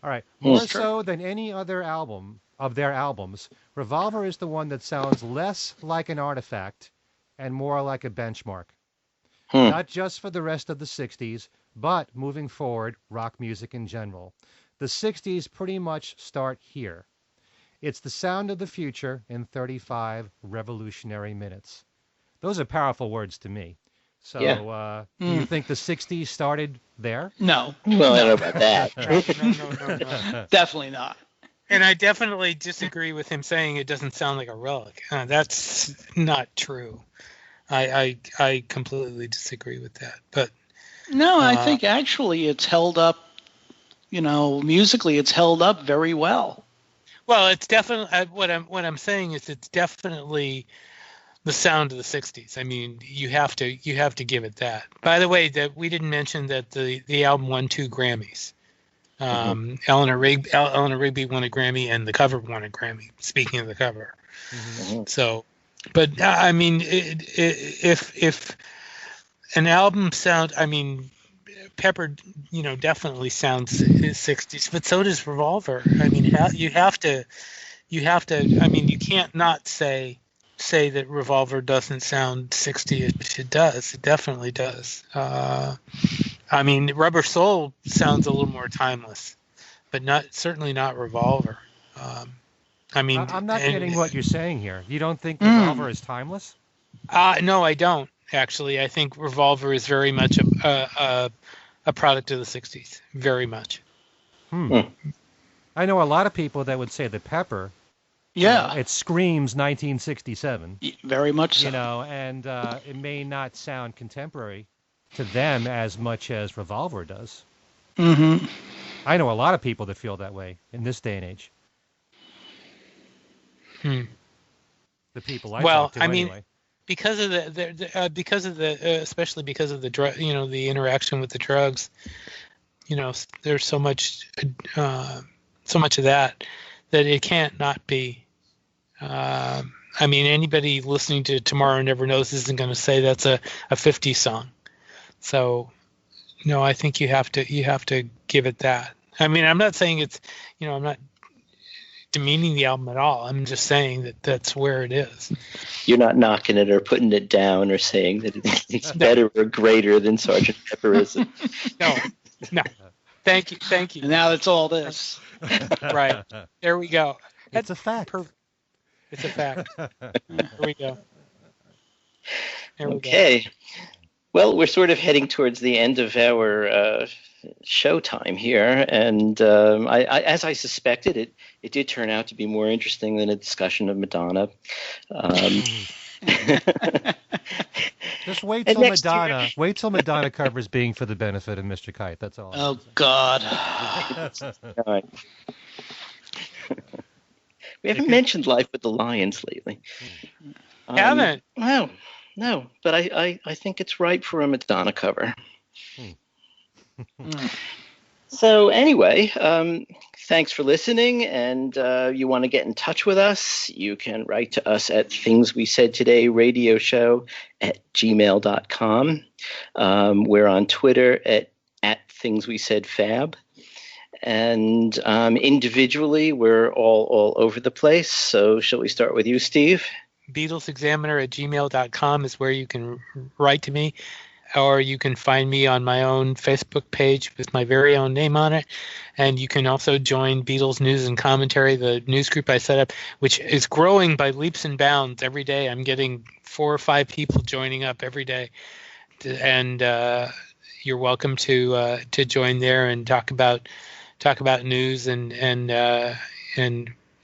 All right. More so than any other album of their albums, Revolver is the one that sounds less like an artifact and more like a benchmark. Not just for the rest of the 60s, but moving forward, rock music in general. The 60s pretty much start here. It's the sound of the future in 35 revolutionary minutes. Those are powerful words to me. So, do you think the 60s started there? No. Well, I don't know about that. No. Definitely not. And I definitely disagree with him saying it doesn't sound like a relic. That's not true. I completely disagree with that. But no, I think actually it's held up. Musically, it's held up very well. Well, it's definitely what I'm saying is it's definitely the sound of the 60s. I mean, you have to give it that. By the way, that we didn't mention that the album won 2 Grammys. Eleanor Rigby won a Grammy, and the cover won a Grammy. Speaking of the cover, so, but I mean, if an album sound, I mean, Pepper, definitely sounds 60s, but so does Revolver. I mean, you have to. I mean, you can't not say that Revolver doesn't sound 60s. It does. It definitely does. I mean, Rubber Soul sounds a little more timeless, but certainly not Revolver. I mean, I'm not getting what you're saying here. You don't think Revolver is timeless? No, I don't. Actually, I think Revolver is very much a product of the 60s. Very much. I know a lot of people that would say that Pepper. Yeah. It screams 1967. Very much so. And it may not sound contemporary to them as much as Revolver does. I know a lot of people that feel that way in this day and age. The people I talk to anyway. Mean, because of the especially because of the drug, the interaction with the drugs, there's so much of that it can't not be. I mean, anybody listening to Tomorrow Never Knows isn't going to say that's a 50s song. So, no, I think you have to give it that. I mean, I'm not saying it's, I'm not demeaning the album at all. I'm just saying that that's where it is. You're not knocking it or putting it down or saying that it's better or greater than Sgt. Pepper is. No. Thank you. And now it's all this. Right. There we go. It's a fact. It's a fact. There we go. Okay. Well, we're sort of heading towards the end of our showtime here, and I, as I suspected, it did turn out to be more interesting than a discussion of Madonna. Just wait till Madonna covers "Being for the Benefit" of Mr. Kite. That's all. Oh God. All right. We haven't mentioned Life with the Lions lately. Haven't? No, but I think it's ripe for a Madonna cover. So anyway, thanks for listening, and you want to get in touch with us, you can write to us at thingswesaidtoday@gmail.com. We're on Twitter at thingswesaidfab. And individually, we're all over the place. So shall we start with you, Steve? BeatlesExaminer@gmail.com is where you can write to me, or you can find me on my own Facebook page with my very own name on it. And you can also join Beatles News and Commentary, the news group I set up, which is growing by leaps and bounds every day. I'm getting 4 or 5 people joining up every day. And you're welcome to join there and talk about news and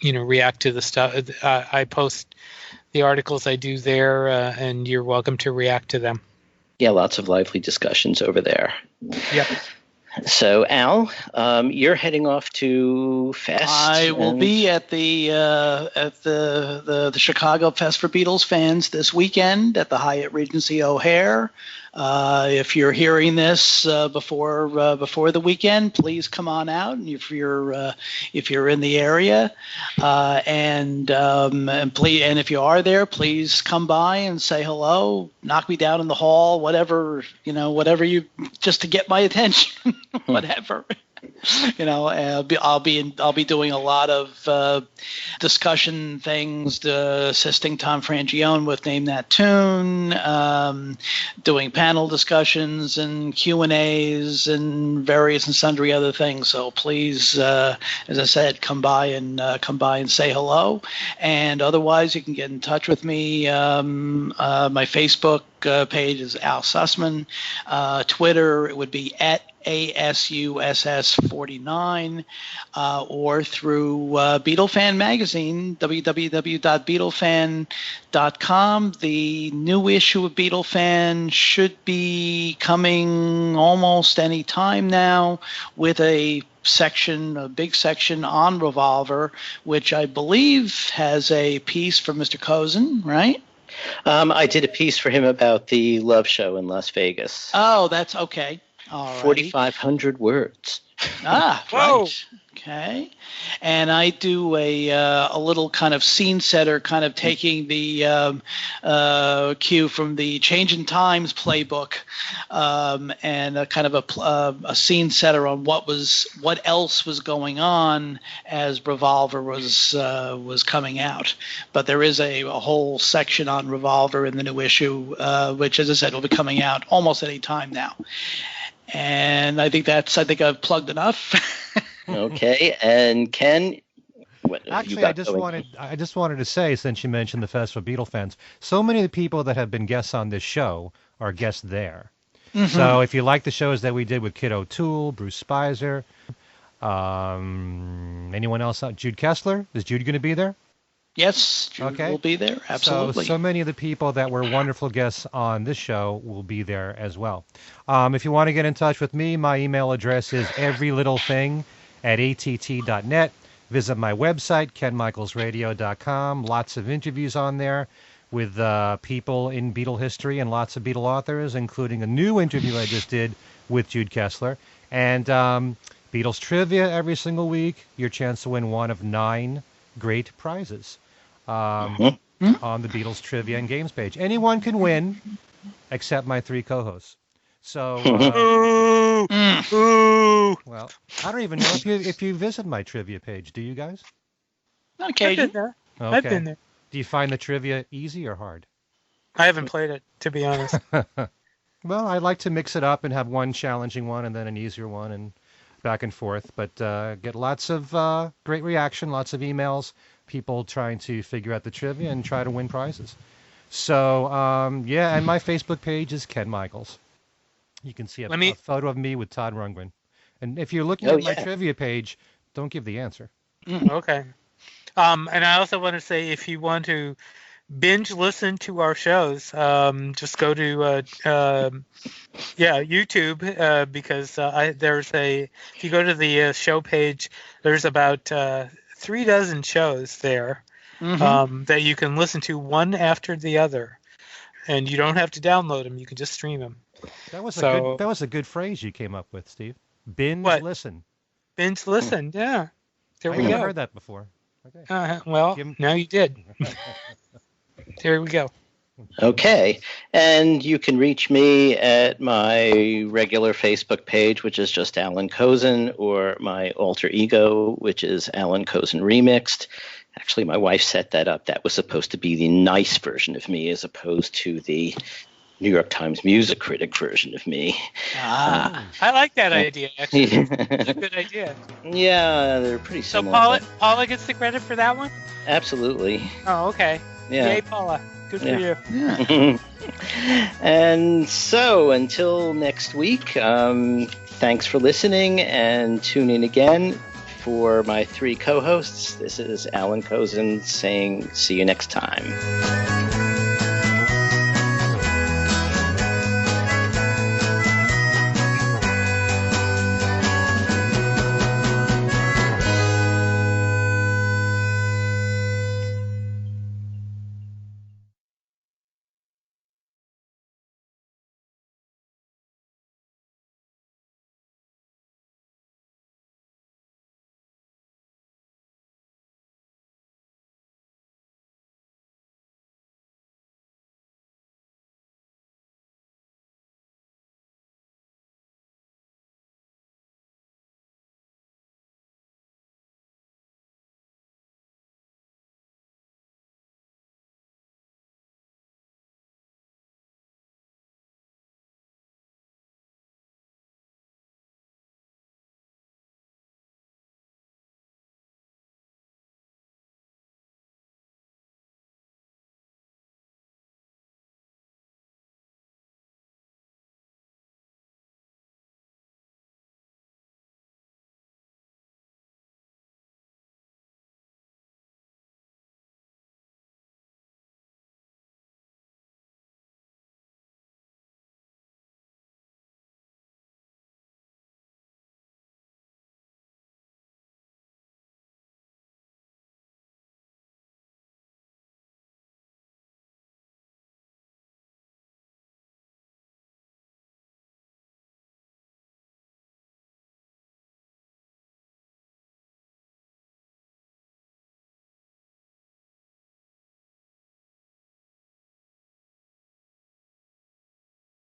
react to the stuff. I post the articles I do there, and you're welcome to react to them. Yeah, lots of lively discussions over there. Yep. So, Al, you're heading off to Fest. I will be at the Chicago Fest for Beatles fans this weekend at the Hyatt Regency O'Hare. If you're hearing this before the weekend, please come on out. And if you're in the area, and if you are there, please come by and say hello. Knock me down in the hall, whatever you, just to get my attention, whatever. I'll be doing a lot of discussion things, assisting Tom Frangione with Name That Tune, doing panel discussions and Q&As and various and sundry other things. So please, as I said, come by and say hello. And otherwise, you can get in touch with me. My Facebook page is Al Sussman. Twitter, it would be at ASUSS49, or through Beatlefan magazine, www.beatlefan.com. The new issue of Beatlefan should be coming almost any time now, with a big section on Revolver, which I believe has a piece from Mr. Cozen, right? I did a piece for him about the Love Show in Las Vegas. Oh, that's okay. 4,500 words. Ah, Whoa. right. Okay. And I do a little kind of scene setter, kind of taking the cue from the Change in Times playbook, and a kind of a scene setter on what else was going on as Revolver was coming out. But there is a whole section on Revolver in the new issue, which, as I said, will be coming out almost any time now. And I think I've plugged enough. Okay, and Ken, actually, I just wanted to say, since you mentioned the Fest for Beatle fans, so many of the people that have been guests on this show are guests there. Mm-hmm. So if you like the shows that we did with Kid O'Toole, Bruce Spicer, anyone else? Jude Kessler, is Jude going to be there? Yes, Jude will be there, absolutely. So many of the people that were wonderful guests on this show will be there as well. If you want to get in touch with me, my email address is everylittlething@att.net. Visit my website, kenmichaelsradio.com. Lots of interviews on there with people in Beatle history and lots of Beatle authors, including a new interview I just did with Jude Kessler. And Beatles trivia every single week, your chance to win one of 9 great prizes on the Beatles trivia and games page. Anyone can win, except my 3 co-hosts. So, Boo. Well, I don't even know if you visit my trivia page. Do you guys? Okay. I've been there. Okay. I've been there. Do you find the trivia easy or hard? I haven't played it, to be honest. Well, I like to mix it up and have one challenging one and then an easier one and back and forth. But get lots of great reaction, lots of emails, people trying to figure out the trivia and try to win prizes. So, yeah, and my Facebook page is Ken Michaels. You can see a photo of me with Todd Rundgren. And if you're looking at my trivia page, don't give the answer. Okay. And I also want to say, if you want to binge listen to our shows, just go to YouTube, because if you go to the show page, there's about 36 shows there that you can listen to one after the other, and you don't have to download them. You can just stream them. That was a good phrase you came up with, Steve. Binge listen. Binge listen. Yeah. There we go. I never heard that before. Okay. Well, now you did. There we go. Okay. And you can reach me at my regular Facebook page, which is just Alan Kozin, or my alter ego, which is Alan Kozin Remixed. Actually, my wife set that up. That was supposed to be the nice version of me as opposed to the New York Times music critic version of me. I like that idea, actually. It's a good idea. Yeah, they're pretty similar. So Paula gets the credit for that one? Absolutely. Oh, okay. Yeah. Yay, Paula. Good for you. Yeah. And so, until next week, thanks for listening, and tune in again. For my three co-hosts, this is Alan Kozin saying see you next time.